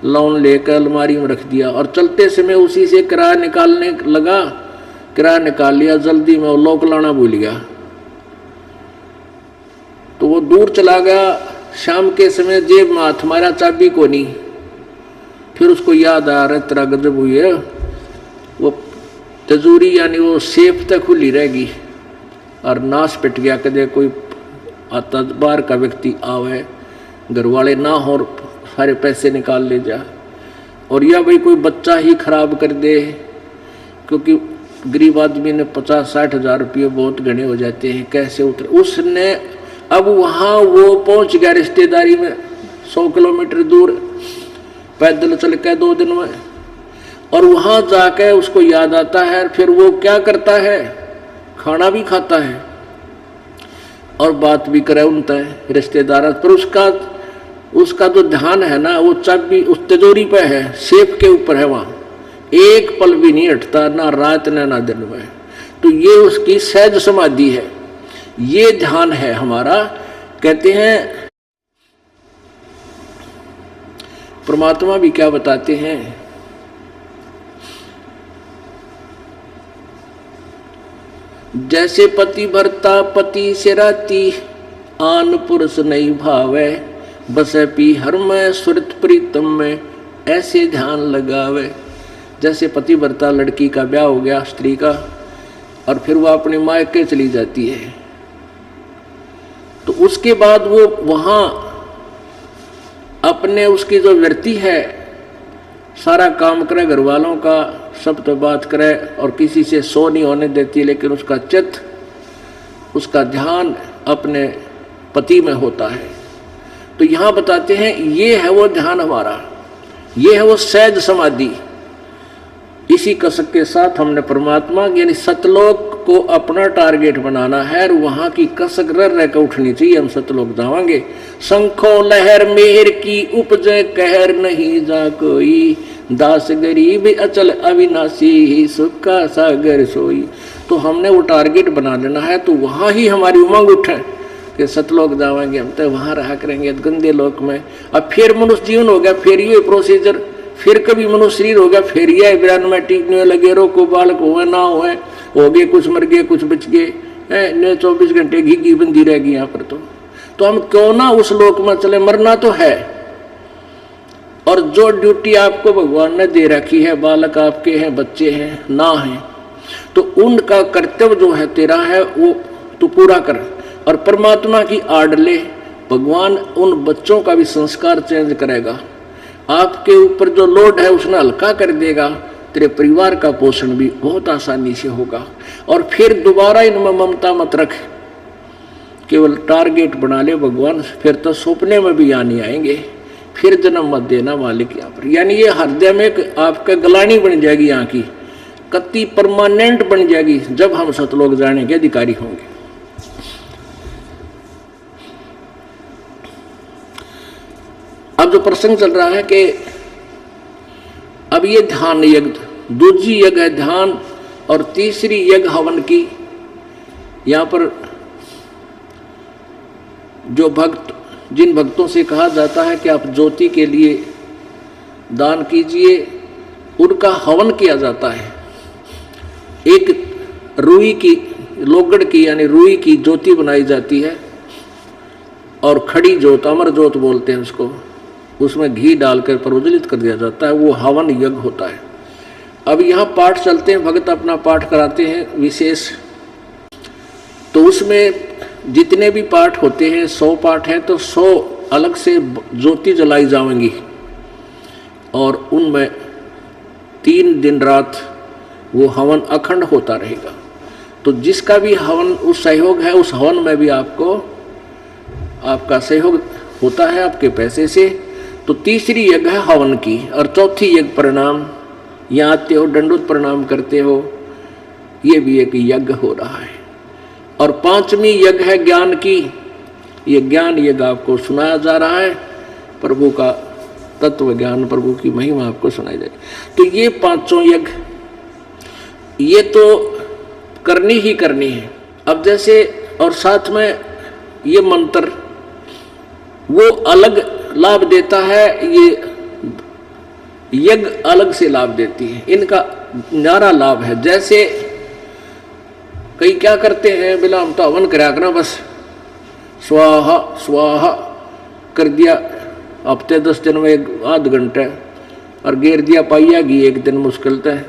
लोन लेकर अलमारी में रख दिया और चलते समय उसी से किराया निकालने लगा। किराया निकाल लिया, जल्दी में वो लॉक लाना भूल गया, तो वो दूर चला गया। शाम के समय जेब में हाथ मारा, चाबी को नहीं। फिर उसको याद आ रहा है, तेरा गजब हुई है, वो तिजोरी यानी वो सेफ तक खुली रहेगी और नाश पिट गया। कदे कोई आता बाहर का व्यक्ति आवे, घर वाले ना हो, सारे पैसे निकाल ले जा। और या भाई कोई बच्चा ही खराब कर दे, क्योंकि गरीब आदमी ने 50-60 हज़ार रुपये बहुत घने हो जाते हैं, कैसे उतरे। उसने अब वहाँ वो पहुँच गया रिश्तेदारी में 100 किलोमीटर दूर, पैदल चल के 2 दिन में। और वहाँ जाके उसको याद आता है, फिर वो क्या करता है, खाना भी खाता है और बात भी करे उनता है रिश्तेदार पर। उसका जो ध्यान है ना, वो चाबी उस तिजोरी पे है, सेफ के ऊपर है, वहाँ एक पल भी नहीं हटता, ना रात ना दिन में। तो ये उसकी सहज समाधि है, ये ध्यान है हमारा। कहते हैं परमात्मा भी क्या बताते हैं, जैसे पति भरता पति से राती, आन पुरुष नहीं भावे, बसे पी हर में सुरत प्रीतम में, ऐसे ध्यान लगावे। जैसे पतिव्रता लड़की का ब्याह हो गया स्त्री का, और फिर वह अपने मायके चली जाती है, तो उसके बाद वो वहाँ अपने उसकी जो वृत्ति है सारा काम करे, घर वालों का सब तो बात करे और किसी से सो नहीं होने देती, लेकिन उसका चित्त, उसका ध्यान अपने पति में होता है। तो यहाँ बताते हैं ये है वो ध्यान हमारा, ये है वो सहज समाधि। इसी कसक के साथ हमने परमात्मा यानी सतलोक को अपना टारगेट बनाना है, और वहाँ की कसक रह कर उठनी चाहिए। हम सतलोक जावांगे। शंखो लहर मेहर की उपजे कहर नहीं जा कोई, दास गरीब अचल अविनाशी सुख का सागर सोई। तो हमने वो टारगेट बना लेना है, तो वहाँ ही हमारी उमंग उठे कि सतलोक जावांगे, हम तो वहाँ रहा करेंगे गंदे लोक में। अब फिर मनुष्य जीवन हो गया, फिर ये प्रोसीजर, फिर कभी मनुष्य शरीर हो गया, फिर ये विरान टीकने लगे, रो को बालक हुए ना हुए, हो गए कुछ मर गए कुछ बच गए, 24 घंटे घी बंदी रह गई यहाँ पर। तो हम क्यों ना उस लोक में चले, मरना तो है। और जो ड्यूटी आपको भगवान ने दे रखी है, बालक आपके हैं, बच्चे हैं ना हैं, तो उनका कर्तव्य जो है तेरा है वो तू पूरा कर। और परमात्मा की आड़ ले, भगवान उन बच्चों का भी संस्कार चेंज करेगा, आपके ऊपर जो लोड है उसने हल्का कर देगा, तेरे परिवार का पोषण भी बहुत आसानी से होगा। और फिर दोबारा इनमें ममता मत रख, केवल टारगेट बना ले भगवान, फिर तो सपने में भी यहाँ नहीं आएंगे, फिर जन्म मत देना मालिक यहाँ पर। यानी ये हृदय में एक आपका गलानी बन जाएगी, यहाँ की कत्ती परमानेंट बन जाएगी जब हम सतलोक जाने के अधिकारी होंगे। अब जो प्रसंग चल रहा है कि अब ये ध्यान यज्ञ, दूसरी यज्ञ है ध्यान, और तीसरी यज्ञ हवन की। यहाँ पर जो भक्त, जिन भक्तों से कहा जाता है कि आप ज्योति के लिए दान कीजिए, उनका हवन किया जाता है। एक रुई की, लोगड़ की यानी रुई की ज्योति बनाई जाती है, और खड़ी ज्योत, अमर ज्योत बोलते हैं उसको, उसमें घी डालकर प्रज्वलित कर दिया जाता है, वो हवन यज्ञ होता है। अब यहाँ पाठ चलते हैं, भक्त अपना पाठ कराते हैं विशेष, तो उसमें जितने भी पाठ होते हैं 100 पाठ हैं, तो 100 अलग से ज्योति जलाई जाएंगी, और उनमें 3 दिन रात वो हवन अखंड होता रहेगा। तो जिसका भी हवन उस सहयोग है, उस हवन में भी आपको आपका सहयोग होता है आपके पैसे से। तो तीसरी यज्ञ है हवन की, और चौथी यज्ञ प्रणाम, यहाँ आते हो दंडोत प्रणाम करते हो, ये भी एक यज्ञ हो रहा है। और 5वीं यज्ञ है ज्ञान की, ये ज्ञान यज्ञ आपको सुनाया जा रहा है, प्रभु का तत्व ज्ञान, प्रभु की महिमा आपको सुनाई जाएगी। तो ये 5 यज्ञ ये तो करनी ही करनी है। अब जैसे, और साथ में ये मंत्र वो अलग लाभ देता है, ये यज्ञ अलग से लाभ देती है, इनका न्यारा लाभ है। जैसे कई क्या करते हैं, बिला हम तो हवन करा करना, बस स्वाहा स्वाहा कर दिया, हफ्ते 10 दिन में 1 आध घंटे, और घेर दिया पाइया घी 1 दिन मुश्किल है,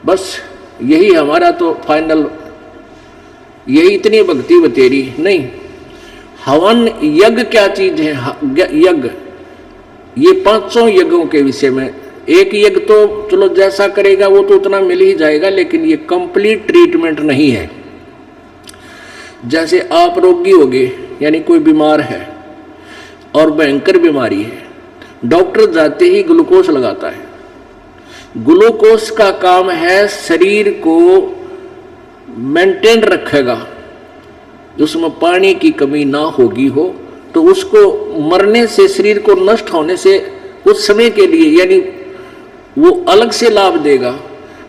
बस यही हमारा तो फाइनल, यही इतनी भक्ति बतेरी नहीं। हवन यज्ञ क्या चीज है? यज्ञ, ये 500 यज्ञों के विषय में। एक यज्ञ तो चलो जैसा करेगा वो तो उतना मिल ही जाएगा, लेकिन ये कंप्लीट ट्रीटमेंट नहीं है। जैसे आप रोगी हो गए, यानी कोई बीमार है और भयंकर बीमारी है, डॉक्टर जाते ही ग्लूकोज लगाता है। ग्लूकोज का काम है शरीर को मेंटेन रखेगा, उसमें पानी की कमी ना होगी हो, तो उसको मरने से, शरीर को नष्ट होने से कुछ समय के लिए यानी वो अलग से लाभ देगा।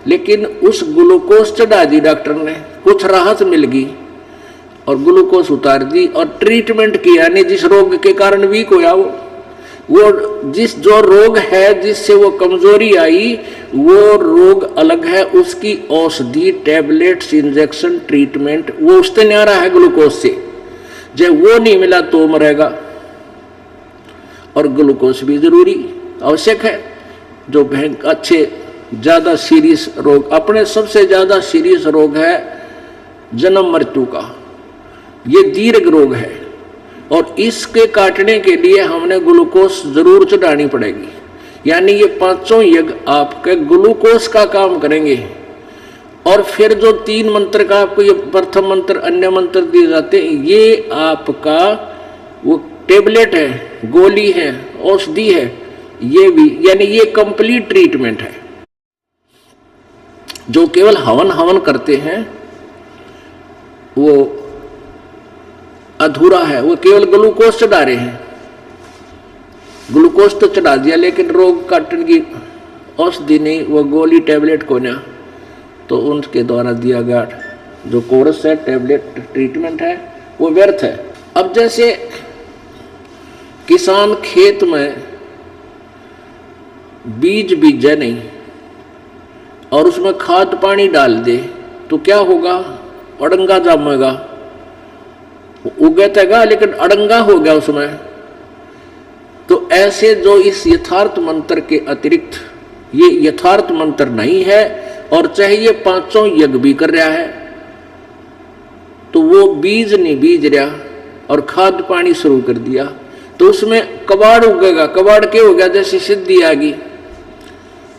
लेकिन उस ग्लूकोज चढ़ा दी डॉक्टर ने, कुछ राहत मिल गई और ग्लूकोज उतार दी और ट्रीटमेंट किया, यानी जिस रोग के कारण वीक होया वो जिस जो रोग है जिससे वो कमजोरी आई, वो रोग अलग है, उसकी औषधि, टैबलेट्स, इंजेक्शन, ट्रीटमेंट वो उससे न्यारा है ग्लूकोज से। जब वो नहीं मिला तो मरेगा, और ग्लूकोज भी जरूरी आवश्यक है। जो अच्छे ज्यादा सीरियस रोग, अपने सबसे ज्यादा सीरियस रोग है जन्म मृत्यु का। ये दीर्घ रोग है और इसके काटने के लिए हमने ग्लूकोज जरूर चढ़ानी पड़ेगी। यानी ये पांचों यज्ञ आपके ग्लूकोज का काम करेंगे। और फिर जो 3 मंत्र का आपको ये प्रथम मंत्र अन्य मंत्र दिए जाते हैं, ये आपका वो टेबलेट है, गोली है, औषधि है, ये भी, यानी ये कंप्लीट ट्रीटमेंट है। जो केवल हवन हवन करते हैं वो अधूरा है, वो केवल ग्लूकोज चढ़ा रहे हैं। ग्लूकोज तो चढ़ा दिया लेकिन रोग काटने की औषधि नहीं, वो गोली टैबलेट को ना, तो उनके द्वारा दिया गया जो कोर्स है, टैबलेट ट्रीटमेंट है, वो व्यर्थ है। अब जैसे किसान खेत में बीज बीजा नहीं और उसमें खाद पानी डाल दे तो क्या होगा? अड़ंगा जमेगा, उगेगा लेकिन अड़ंगा हो गया उसमें। तो ऐसे जो इस यथार्थ मंत्र के अतिरिक्त ये यथार्थ मंत्र नहीं है और चाहे ये पांचों यज्ञ भी कर रहा है तो वो बीज नहीं बीज रहा और खाद पानी शुरू कर दिया तो उसमें कबाड़ उगेगा। कबाड़ क्या हो गया? जैसे सिद्धि आ गई,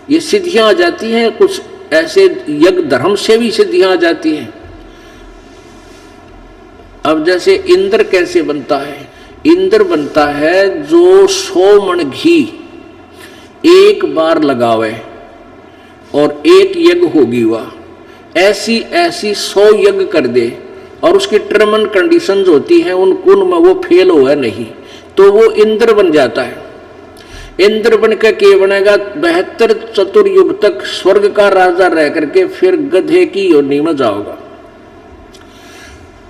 ये सिद्धियां आ जाती हैं, कुछ ऐसे यज्ञ धर्म से भी सिद्धियां आ जाती हैं। अब जैसे इंद्र कैसे बनता है? इंद्र बनता है जो 100 मन घी एक बार लगावे और एक यज्ञ होगी वह, ऐसी ऐसी 100 यज्ञ कर दे और उसकी टर्म एंड कंडीशंस होती हैं, उनमें वो फेल हुआ नहीं तो वो इंद्र बन जाता है। इंद्र बन के क्या बनेगा? 72 चतुर्युग तक स्वर्ग का राजा रह करके फिर गधे की योनि में जाओगा।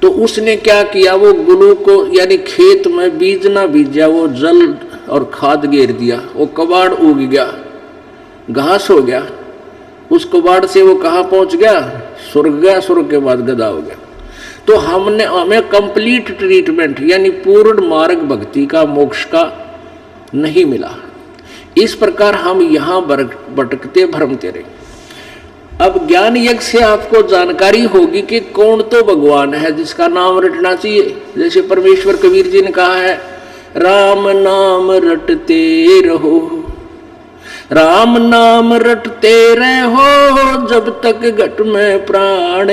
तो उसने क्या किया? वो गुरु को यानी खेत में बीज ना बीजा, वो जल और खाद घेर दिया, वो कबाड़ उग गया, घास हो गया। उस कबाड़ से वो कहाँ पहुंच गया? स्वर्ग गया, स्वर्ग के बाद गधा हो गया। तो हमें कंप्लीट ट्रीटमेंट यानी पूर्ण मार्ग भक्ति का, मोक्ष का नहीं मिला। इस प्रकार हम यहाँ भटकते भ्रमते रहे। अब ज्ञान यज्ञ से आपको जानकारी होगी कि कौन तो भगवान है जिसका नाम रटना चाहिए। जैसे परमेश्वर कबीर जी ने कहा है, राम नाम रटते रहो, राम नाम रटते रहो, जब तक घट में प्राण,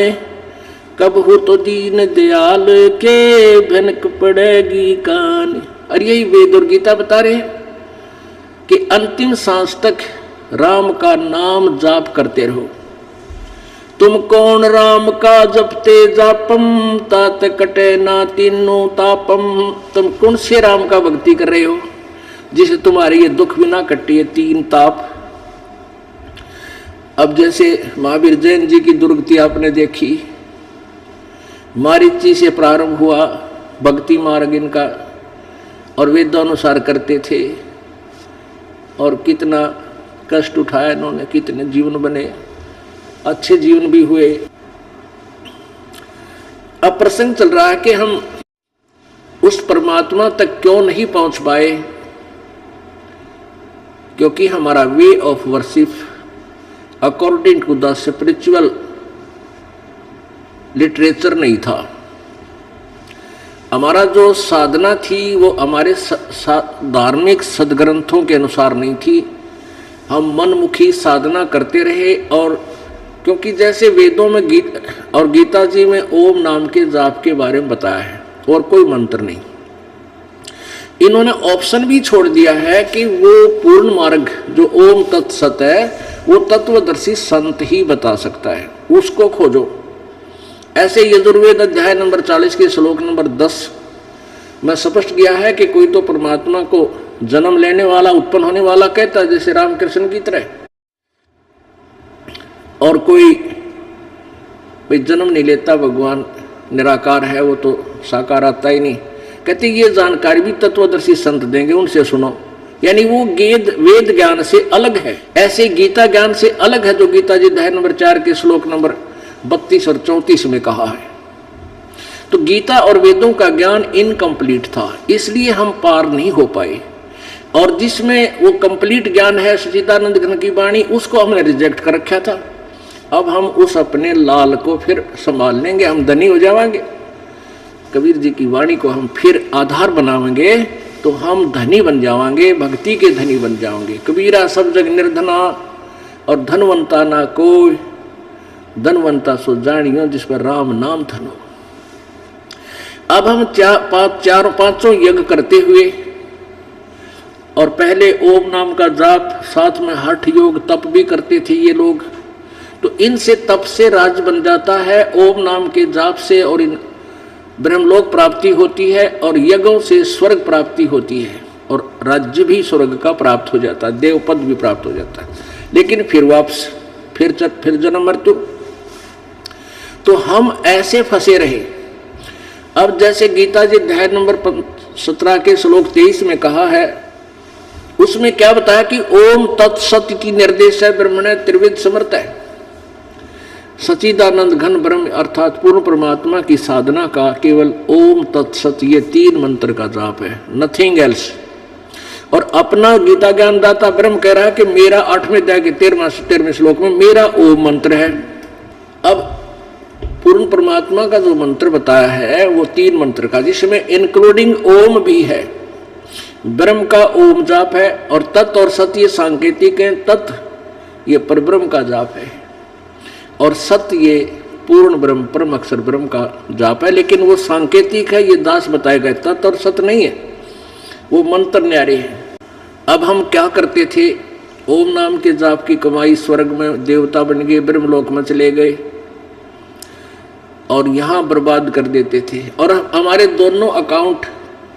कब हो तो दीन दयाल के भनक पड़ेगी कान। और यही वेद और गीता बता रहे हैं कि अंतिम सांस तक राम का नाम जाप करते रहो। तुम कौन राम का जपते जापम, तात कटे ना तीनों तापम। तुम कौन से राम का भक्ति कर रहे हो जिसे तुम्हारे ये दुख भी ना कटे, 3 ताप। अब जैसे महावीर जैन जी की दुर्गति आपने देखी, मारीची से प्रारंभ हुआ भक्ति मार्ग इनका और वेदानुसार करते थे और कितना कष्ट उठाया इन्होंने, कितने जीवन बने, अच्छे जीवन भी हुए। अब प्रसंग चल रहा है कि हम उस परमात्मा तक क्यों नहीं पहुंच पाए, क्योंकि हमारा way of worship according to the spiritual literature नहीं था। हमारा जो साधना थी वो हमारे धार्मिक सदग्रंथों के अनुसार नहीं थी। हम मनमुखी साधना करते रहे और क्योंकि जैसे वेदों में और गीता जी में ओम नाम के जाप के बारे में बताया है और कोई मंत्र नहीं, इन्होंने ऑप्शन भी छोड़ दिया है कि वो पूर्ण मार्ग जो ओम तत्सत है वो तत्वदर्शी संत ही बता सकता है, उसको खोजो। ऐसे यजुर्वेद अध्याय नंबर 40 के श्लोक नंबर 10 में स्पष्ट किया है कि कोई तो परमात्मा को जन्म लेने वाला, उत्पन्न होने वाला कहता है, जैसे रामकृष्ण की तरह, और कोई जन्म नहीं लेता, भगवान निराकार है, वो तो साकार आता ही नहीं। कहते ये जानकारी भी तत्वदर्शी संत देंगे, उनसे सुनो। यानी वो वेद ज्ञान से अलग है, ऐसे गीता ज्ञान से अलग है जो गीता जी अध्याय नंबर 4 के श्लोक नंबर 32 और 34 में कहा है। तो गीता और वेदों का ज्ञान इनकम्प्लीट था, इसलिए हम पार नहीं हो पाए। और जिसमें वो कंप्लीट ज्ञान है सच्चिदानंद घन की वाणी, उसको हमने रिजेक्ट कर रखा था। अब हम उस अपने लाल को फिर संभाल लेंगे, हम धनी हो जाएंगे। कबीर जी की वाणी को हम फिर आधार बनावेंगे तो हम धनी बन जाएंगे, भक्ति के धनी बन जाएंगे। कबीरा सब जग निर्धना और धनवंता ना कोई, धनवंता सो जानियो जिस पर राम नाम धनो। अब हम चारों पांचों यज्ञ करते हुए और पहले ओम नाम का जाप, साथ में हठ योग तप भी करते थे ये लोग। तो इनसे तप से राज बन जाता है, ओम नाम के जाप से और इन ब्रह्मलोक प्राप्ति होती है, और यज्ञों से स्वर्ग प्राप्ति होती है, और राज्य भी स्वर्ग का प्राप्त हो जाता है, देव पद भी प्राप्त हो जाता है। लेकिन फिर वापस फिर जन्म मृत्यु। तो हम ऐसे फंसे रहे। अब जैसे गीता जी अध्याय नंबर 17 के श्लोक 23 में कहा है, उसमें क्या बताया कि ओम तत्सत की निर्देश है ब्रह्मणे त्रिविध समर्थ है। सच्चिदानंद घन ब्रह्म अर्थात पूर्ण परमात्मा की साधना का केवल ओम तत्सत ये 3 मंत्र का जाप है, नथिंग एल्स। और अपना गीता ज्ञानदाता ब्रह्म कह रहा है कि मेरा 8वें अध्याय के 13वें श्लोक में मेरा ओम मंत्र है। अब पूर्ण परमात्मा का जो मंत्र बताया है वो 3 मंत्र का, जिसमें इंक्लूडिंग ओम भी है। ब्रह्म का ओम जाप है, और तत् और सत ये सांकेतिक है। तत् ये परब्रह्म का जाप है, और सत्य ये पूर्ण ब्रह्म परम अक्षर ब्रह्म का जाप है। लेकिन वो सांकेतिक है, ये दास बताए गए, तत्व और सत्य नहीं है, वो मंत्र न्यारे हैं। अब हम क्या करते थे, ओम नाम के जाप की कमाई स्वर्ग में देवता बन गए, ब्रह्मलोक में चले गए और यहाँ बर्बाद कर देते थे। और हमारे दोनों अकाउंट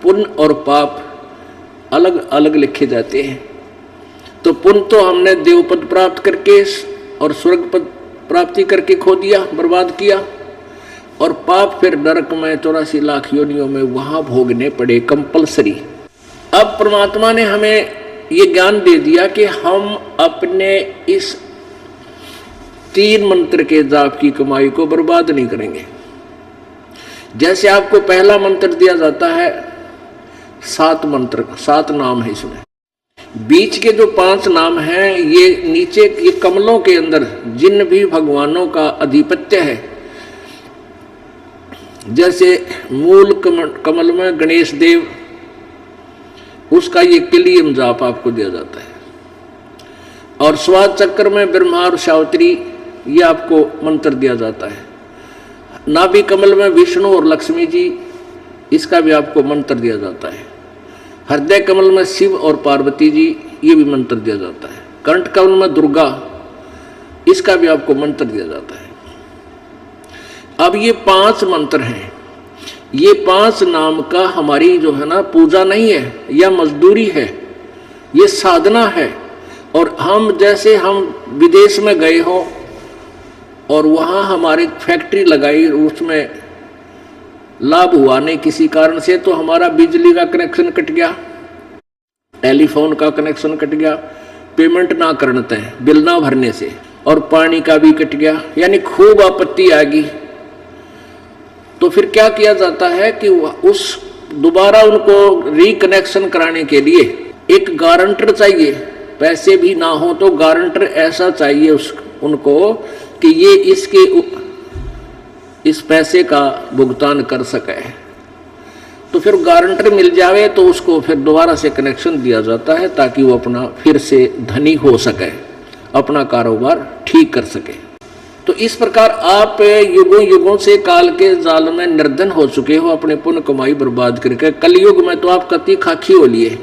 पुण्य और पाप अलग अलग लिखे जाते हैं। तो पुण्य तो हमने देवपद प्राप्त करके और स्वर्ग पद प्राप्ति करके खो दिया, बर्बाद किया, और पाप फिर नरक में 84 लाख योनियों में वहां भोगने पड़े कंपलसरी। अब परमात्मा ने हमें ये ज्ञान दे दिया कि हम अपने इस 3 मंत्र के जाप की कमाई को बर्बाद नहीं करेंगे। जैसे आपको पहला मंत्र दिया जाता है, 7 मंत्र, 7 नाम है इसमें। बीच के जो 5 नाम हैं, ये नीचे ये कमलों के अंदर जिन भी भगवानों का अधिपत्य है, जैसे मूल कमल में गणेश देव, उसका ये किलियम जाप आपको दिया जाता है। और स्वाद चक्र में ब्रह्मा और सावित्री, ये आपको मंत्र दिया जाता है। नाभि कमल में विष्णु और लक्ष्मी जी, इसका भी आपको मंत्र दिया जाता है। हृदय कमल में शिव और पार्वती जी, ये भी मंत्र दिया जाता है। कंठ कमल में दुर्गा, इसका भी आपको मंत्र दिया जाता है। अब ये 5 मंत्र हैं। ये 5 नाम का हमारी जो है ना पूजा नहीं है या मजदूरी है, ये साधना है। और हम जैसे हम विदेश में गए हो और वहाँ हमारी फैक्ट्री लगाई, उसमें लाभ हुआ नहीं किसी कारण से, तो हमारा बिजली का कनेक्शन कट गया, टेलीफोन का कनेक्शन कट गया, पेमेंट ना करने तय, बिल ना भरने से, और पानी का भी कट गया, यानी खूब आपत्ति आ गई। तो फिर क्या किया जाता है कि उस दोबारा उनको रिकनेक्शन कराने के लिए एक गारंटर चाहिए। पैसे भी ना हो तो गारंटर ऐसा चाहिए उनको कि ये इस पैसे का भुगतान कर सके। तो फिर गारंटर मिल जावे तो उसको फिर दोबारा से कनेक्शन दिया जाता है, ताकि वो अपना फिर से धनी हो सके, अपना कारोबार ठीक कर सके। तो इस प्रकार आप युगों युगों से काल के जाल में निर्धन हो चुके हो, अपने पुण्य कमाई बर्बाद करके। कलयुग में तो आप कति खाकी हो लिए,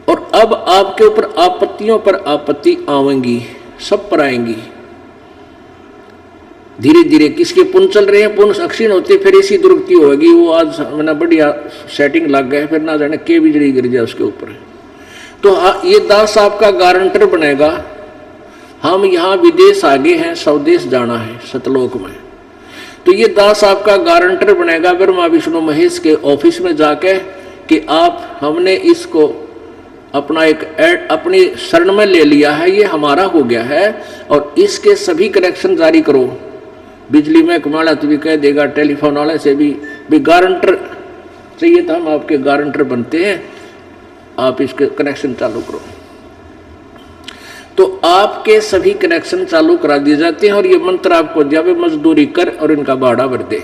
और अब आपके ऊपर आपत्तियों पर आपत्ति आवेंगी, सब पर आएंगी। धीरे धीरे किसके पुण्य चल रहे हैं, पुण्य अक्षीण होते, फिर ऐसी दुर्गति होगी, वो आज मैंने बढ़िया सेटिंग लग गए, फिर ना जाने के बिजली गिर जाए उसके ऊपर। तो ये दास आपका गारंटर बनेगा। हम यहाँ विदेश आगे हैं, स्वदेश जाना है सतलोक में, तो ये दास आपका गारंटर बनेगा ब्रह्मा विष्णु महेश के ऑफिस में जाके कि आप, हमने इसको अपना अपनी शरण में ले लिया है, ये हमारा हो गया है, और इसके सभी कनेक्शन जारी करो। बिजली में कमाड़ा तो भी कह देगा, टेलीफोन वाले से भी गारंटर चाहिए था, हम आपके गारंटर बनते हैं, आप इसके कनेक्शन चालू करो। तो आपके सभी कनेक्शन चालू करा दिए जाते हैं और ये मंत्र आपको दिया वे मजदूरी कर और इनका भाड़ा भर दे।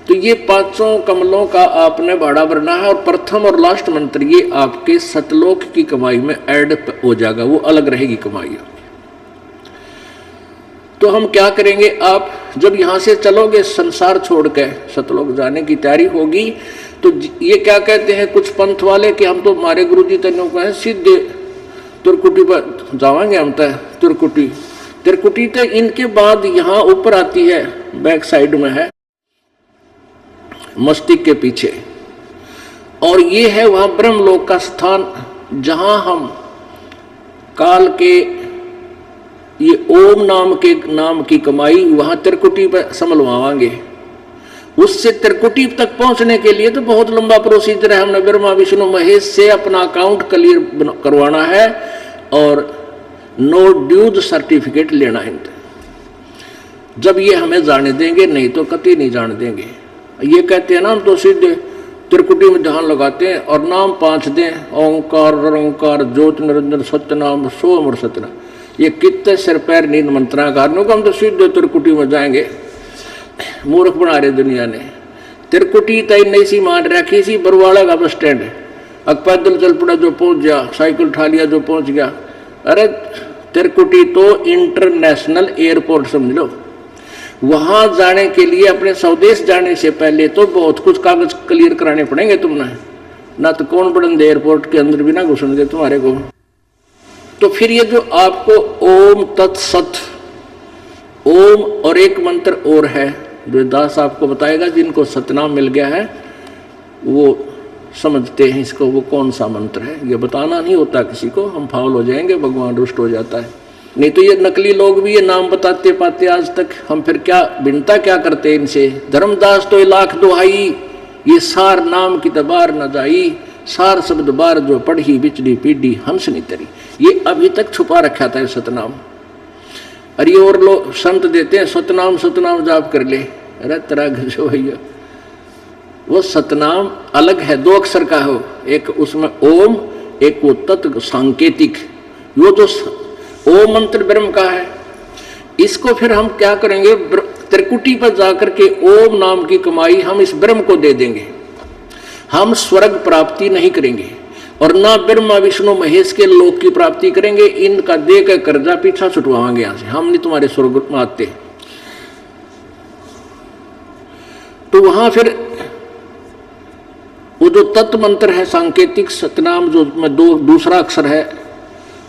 तो ये पांचों कमलों का आपने भाड़ा भरना है और प्रथम और लास्ट मंत्र ये आपके सतलोक की कमाई में ऐड हो जाएगा, वो अलग रहेगी कमाई। तो हम क्या करेंगे, आप जब यहां से चलोगे संसार छोड़ के सतलोक जाने की तैयारी होगी, तो ये क्या कहते हैं कुछ पंथ वाले कि हम तो हमारे गुरु जी तेनों को है सीधे तुरकुटी पर जावांगे, हम तो तिरकुटी तो इनके बाद यहाँ ऊपर आती है, बैक साइड में है मस्तिष्क के पीछे, और ये है वह ब्रह्मलोक का स्थान जहां हम काल के ये ओम नाम की कमाई वहां त्रिकुटी पर संभलवाएंगे। उससे त्रिकुटी तक पहुंचने के लिए तो बहुत लंबा प्रोसीजर है। हमने ब्रह्मा विष्णु महेश से अपना अकाउंट क्लियर करवाना है और नो ड्यूज सर्टिफिकेट लेना है। जब ये हमें जाने देंगे, नहीं तो कतई नहीं जाने देंगे। ये कहते हैं ना हम तो सीधे त्रिकुटी में ध्यान लगाते हैं और नाम 5 दें, ओंकार निरंकार ज्योति निरंजन सत्यनाम सो अमर सत्यनाम। ये कितने सिर पैर नींद मंत्राकारों को हम तो सीधे त्रिकुटी में जाएंगे। मूर्ख बना रहे दुनिया ने। त्रिकुटी तय नहीं सी मान रखी सी बरवाड़ा का बस स्टैंड, अब पैदल चल पड़ा जो पहुंच गया, साइकिल उठा लिया जो पहुंच गया। अरे त्रिकुटी तो इंटरनेशनल एयरपोर्ट समझ लो। वहां जाने के लिए अपने स्वदेश जाने से पहले तो बहुत कुछ कागज क्लियर कराने पड़ेंगे तुमने, ना तो कौन बड़े एयरपोर्ट के अंदर भी ना घुसने दे तुम्हारे को। तो फिर ये जो आपको ओम तत्सत, ओम और एक मंत्र और है जो दास आपको बताएगा, जिनको सतनाम मिल गया है वो समझते हैं इसको, वो कौन सा मंत्र है। ये बताना नहीं होता किसी को, हम फाउल हो जाएंगे, भगवान रुष्ट हो जाता है। नहीं तो ये नकली लोग भी ये नाम बताते पाते आज तक, हम फिर क्या भिन्नता क्या करते इनसे। धर्मदास तो लाख दुहाई, ये सार नाम की तबार न जाई, सार शब्द बार जो पढ़ी बिचड़ी पीढ़ी हंस नहीं तरी। ये अभी तक छुपा रखा था सतनाम। अरे और लोग संत देते हैं सतनाम सतनाम जाप कर ले। अरे तेरा घसो भैया, वो सतनाम अलग है, 2 अक्षर का हो, एक उसमें ओम, एक वो तत्व सांकेतिक। वो जो ओम मंत्र ब्रह्म का है, इसको फिर हम क्या करेंगे, त्रिकुटी पर जाकर के ओम नाम की कमाई हम इस ब्रह्म को दे देंगे। हम स्वर्ग प्राप्ति नहीं करेंगे और ना ब्रह्मा विष्णु महेश के लोक की प्राप्ति करेंगे। इनका दे कर कर्जा पीछा छुटवाएंगे यहां से, हम नहीं तुम्हारे स्वर्ग में आते। तो वहां फिर वो जो तत्व मंत्र है सांकेतिक सतनाम, जो में दूसरा अक्षर है,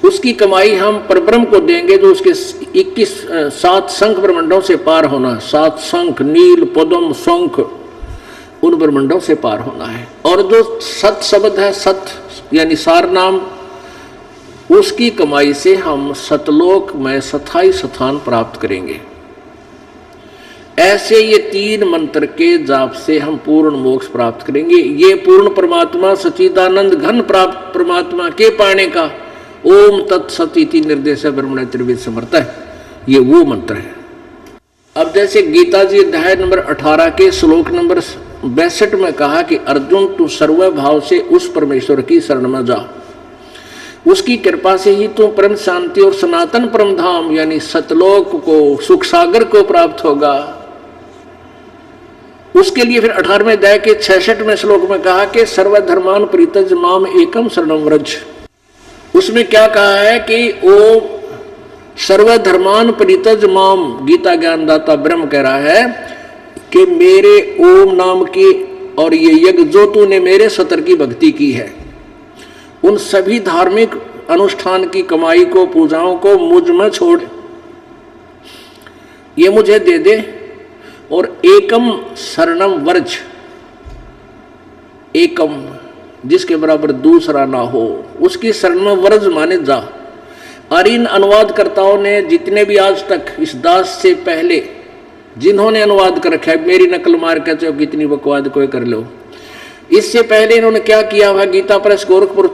उसकी कमाई हम परब्रह्म को देंगे, जो उसके 7 शंख ब्रह्मंडों से पार होना। 7 शंख नील पद्म शंख, उन ब्रह्मंडों से पार होना है। और जो सत शब्द है, सत यानी सार नाम, उसकी कमाई से हम सतलोक में स्थायी स्थान प्राप्त करेंगे। ऐसे ये 3 मंत्र के जाप से हम पूर्ण मोक्ष प्राप्त करेंगे। ये पूर्ण परमात्मा सच्चिदानंद घन प्राप्त परमात्मा के पाने का ओम तत्सति निर्देश ब्रह्मण त्रिविध समर्थ है, ये वो मंत्र है। अब जैसे गीता जी अध्याय नंबर 18 के श्लोक नंबर 62 में कहा कि अर्जुन तू सर्व भाव से उस परमेश्वर की शरण में जा, उसकी कृपा से ही तू परम शांति और सनातन परम धाम यानी सतलोक को, सुख सागर को प्राप्त होगा। उसके लिए फिर 18वें अध्याय के 66वें श्लोक में कहा कि सर्वधर्मान परित्यज माम एकम शरणम व्रज। उसमें क्या कहा है कि ओ सर्वधर्मान परित्यज माम, गीता ज्ञानदाता ब्रह्म कह रहा है कि मेरे ओम नाम की और ये यज्ञ जो तूने मेरे सतर की भक्ति की है, उन सभी धार्मिक अनुष्ठान की कमाई को, पूजाओं को मुझ में छोड़, ये मुझे दे दे और एकम शरणम वर्ज, एकम जिसके बराबर दूसरा ना हो, उसकी शरण में वर्ज माने जा। और इन अनुवादकर्ताओं ने जितने भी आज तक इस दास से पहले जिन्होंने अनुवाद कर रखा है, मेरी नकल मार के चाहे कितनी बकवाद कोई कर लो, इससे पहले इन्होंने क्या किया हुआ, गीता प्रेस गोरखपुर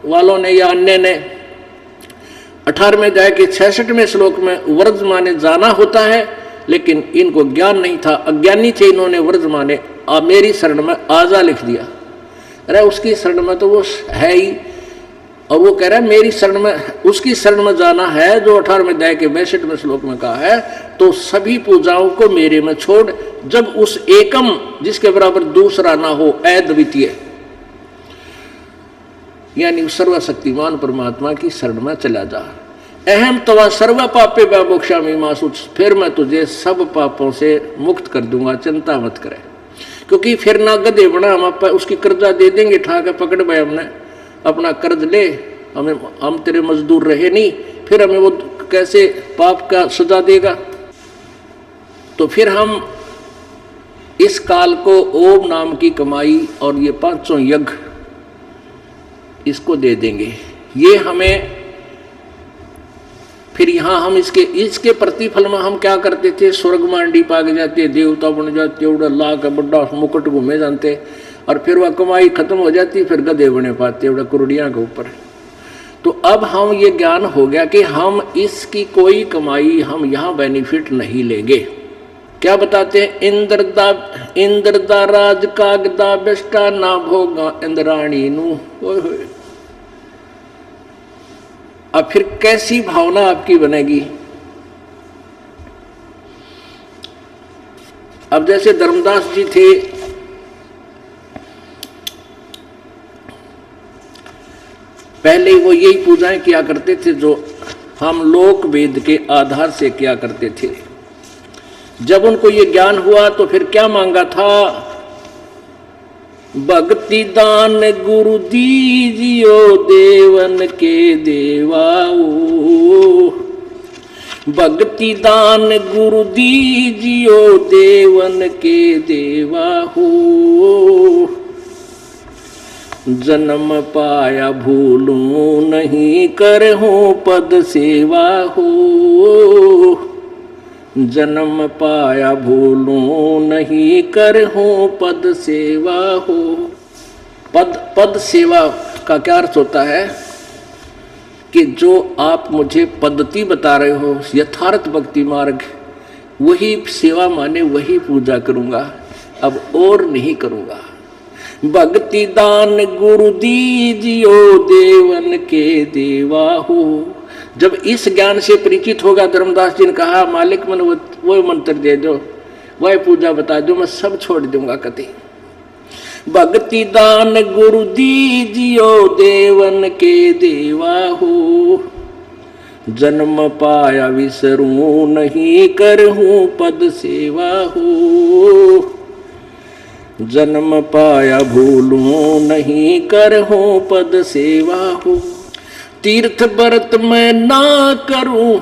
वालों ने या अन्य ने 18वें अध्याय के 66वें श्लोक में वर्ज माने जाना होता है, लेकिन इनको ज्ञान नहीं था, अज्ञानी थे, इन्होंने वर्ज माने मेरी शरण में आजा लिख दिया। अरे उसकी शरण में तो वो है ही, और वो कह रहा है मेरी शरण में, उसकी शरण में जाना है जो 18वें अध्याय के 62वें श्लोक में कहा है, तो सभी पूजाओं को मेरे में छोड़, जब उस एकम जिसके बराबर दूसरा ना हो, अद्वितीय यानी सर्वशक्तिमान परमात्मा की शरण में चला जा। अहम तवा सर्व पापे मोक्षामि मा शुच, फिर मैं तुझे सब पापों से मुक्त कर दूंगा, चिंता मत करे। क्योंकि फिर ना गधे बना, हम उसकी कर्जा दे देंगे, ठाके पकड़ भाई हमने अपना कर्ज ले, हम तेरे मजदूर रहे नहीं, फिर हमें वो कैसे पाप का सजा देगा। तो फिर हम इस काल को ओम नाम की कमाई और ये 500 यज्ञ इसको दे देंगे। ये हमें फिर यहाँ हम इसके प्रतिफल में हम क्या करते थे, स्वर्ग मांडी पाग जाते, देवता बन जाते, उड़ा ला का बड़ा मुकुट घूमे जानते, और फिर वह कमाई खत्म हो जाती, फिर गधे बने पाते उड़ा कुरुड़ियाँ के ऊपर। तो अब हम ये ज्ञान हो गया कि हम इसकी कोई कमाई हम यहाँ बेनिफिट नहीं लेंगे। क्या बताते हैं, इंद्रदा राज कागदा बेस्टा ना भोगा इंद्राणी नू। अब फिर कैसी भावना आपकी बनेगी। अब जैसे धर्मदास जी थे, पहले वो यही पूजाएं किया करते थे जो हम लोक वेद के आधार से किया करते थे। जब उनको ये ज्ञान हुआ तो फिर क्या मांगा था, भक्ति दान गुरु दीजियो देवन के देवाओ, भक्ति दान गुरु दीजियो देवन के देवा हो, जन्म पाया भूलूं नहीं करहूं पद सेवा हो, जन्म पाया भूलूं नहीं करहूं पद सेवा हो। पद सेवा का क्या अर्थ होता है कि जो आप मुझे पद्धति बता रहे हो, यथार्थ भक्ति मार्ग, वही सेवा माने वही पूजा करूंगा, अब और नहीं करूंगा। भक्ति दान गुरु दीजियो देवन के देवा हो। जब इस ज्ञान से परिचित होगा, धर्मदास जी ने कहा मालिक मन वो मंत्र दे दो, वह पूजा बता दो, मैं सब छोड़ दूंगा कति। भक्ति दान गुरु दीजियो देवन के देवा हो, जन्म पाया विसरूं नहीं करहूं पद सेवा हो, जन्म पाया भूलूं नहीं करहूं पद सेवा हो। तीर्थ व्रत मैं ना करूं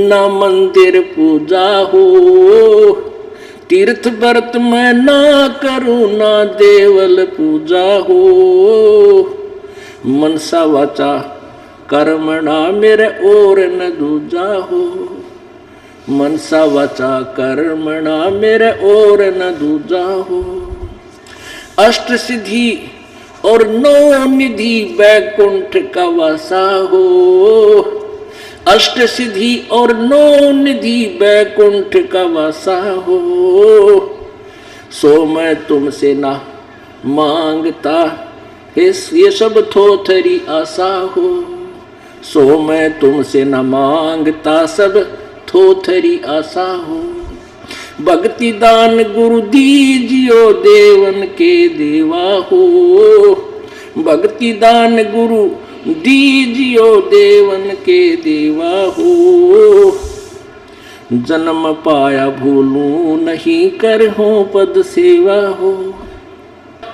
ना मंदिर पूजा हो, तीर्थ व्रत मैं ना करूं ना देवल पूजा हो, मनसा वाचा कर्मणा मेरे और न दूजा हो, मनसा वाचा कर्मणा मेरे और न दूजा हो। अष्ट सिद्धि और 9 निधि बैकुंठ का वासा हो, अष्ट सिद्धि और 9 निधि बैकुंठ का वासा हो, सो मैं तुमसे ना मांगता ये सब थोथरी आशा हो, सो मैं तुमसे न मांगता सब थोथरी आशा हो। भक्ति दान गुरु दीजियो देवन के देवा हो, भक्ति दान गुरु दीजियो देवन के देवा हो, जन्म पाया भूलूं नहीं करहूं पद सेवा हो।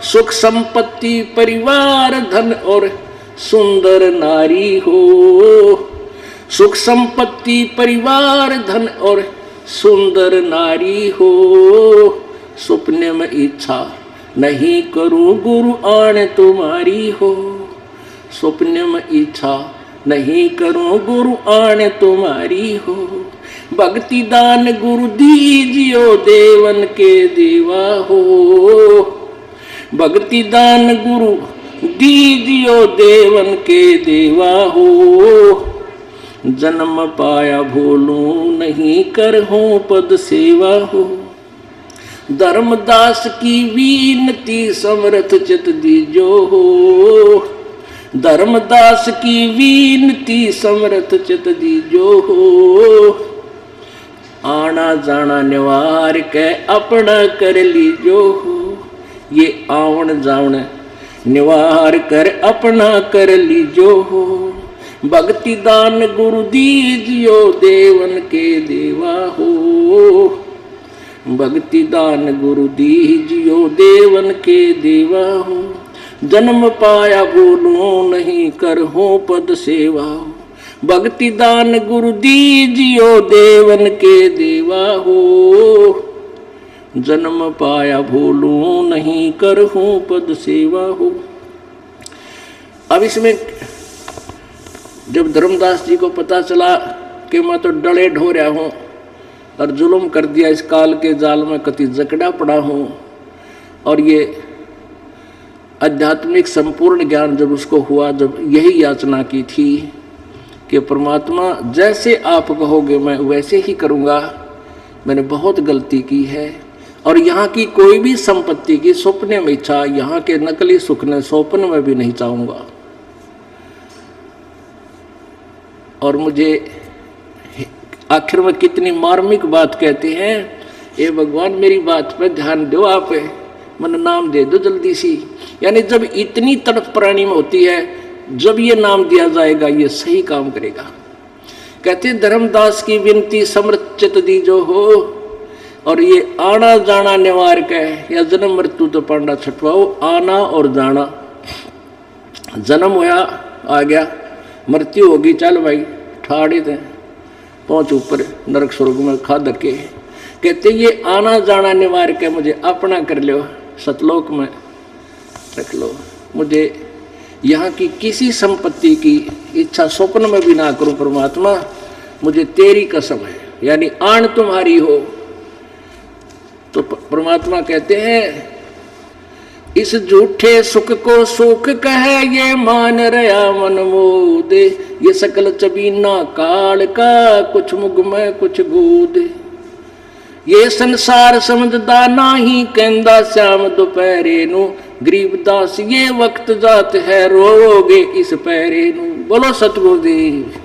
सुख संपत्ति परिवार धन और सुंदर नारी हो, सुख संपत्ति परिवार धन और सुंदर नारी हो, सपने में इच्छा नहीं करूं गुरु आने तुम्हारी हो, सपने में इच्छा नहीं करूं गुरु आने तुम्हारी हो। भक्ति दान गुरु दीजियो देवन के देवा हो, भक्ति दान गुरु दीजियो देवन के देवा हो, जन्म पाया भूलूं नहीं करहूं पद सेवा हो। धर्मदास की विनती समर्थ चित दीजो हो, धर्मदास की विनती समर्थ चित दीजो हो, आना जाना निवार के अपना कर लीजो हो। ये आवन जावन निवार कर अपना कर लीजो हो, भक्ति दान गुरु दीजियो देवन के देवा हो, भक्ति दान गुरु दीजियो देवन के देवा हो, जन्म पाया बोलो नहीं कर हो पद सेवा हो, भक्ति दान गुरु दीजियो देवन के देवा हो, जन्म पाया भूलू नहीं कर हूं पद सेवा हो। अब इसमें जब धर्मदास जी को पता चला कि मैं तो डले ढो रहा हूं और जुल्म कर दिया, इस काल के जाल में कति जकड़ा पड़ा हूं, और ये आध्यात्मिक संपूर्ण ज्ञान जब उसको हुआ, जब यही याचना की थी कि परमात्मा जैसे आप कहोगे मैं वैसे ही करूँगा, मैंने बहुत गलती की है, और यहाँ की कोई भी संपत्ति की सपने में इच्छा, यहाँ के नकली सुख ने स्वप्न में भी नहीं चाहूँगा। और मुझे आखिर में कितनी मार्मिक बात कहते हैं, ए भगवान मेरी बात पर ध्यान दो, आप मन नाम दे दो जल्दी सी। यानी जब इतनी तड़प प्राणी में होती है, जब ये नाम दिया जाएगा ये सही काम करेगा। कहते धर्मदास की विनती समर्थ चित दीजो हो, और ये आना जाना निवार के, या जन्म मृत्यु तो पांडा छठवाओ, आना और जाना, जन्म होया आ गया, मृत्यु होगी चल भाई ठाड़े थे पहुंच ऊपर नरक स्वर्ग में खा धके। कहते ये आना जाना निवार के मुझे अपना कर लो, सतलोक में रख लो, मुझे यहाँ की किसी संपत्ति की इच्छा स्वप्न में भी ना करूं परमात्मा, मुझे तेरी कसम है, यानी आन तुम्हारी हो। तो परमात्मा कहते हैं इस झूठे सुख को सुख कहे, ये मान रहा मन मोद, ये सकल चबीना काल का, कुछ मुग में कुछ गोद, ये संसार समझदा नाही कहंदा श्याम दोपहरे नू, गरीबदास ये वक्त जात है रोगे इस पैरे नू। बोलो सतगुरुदेव।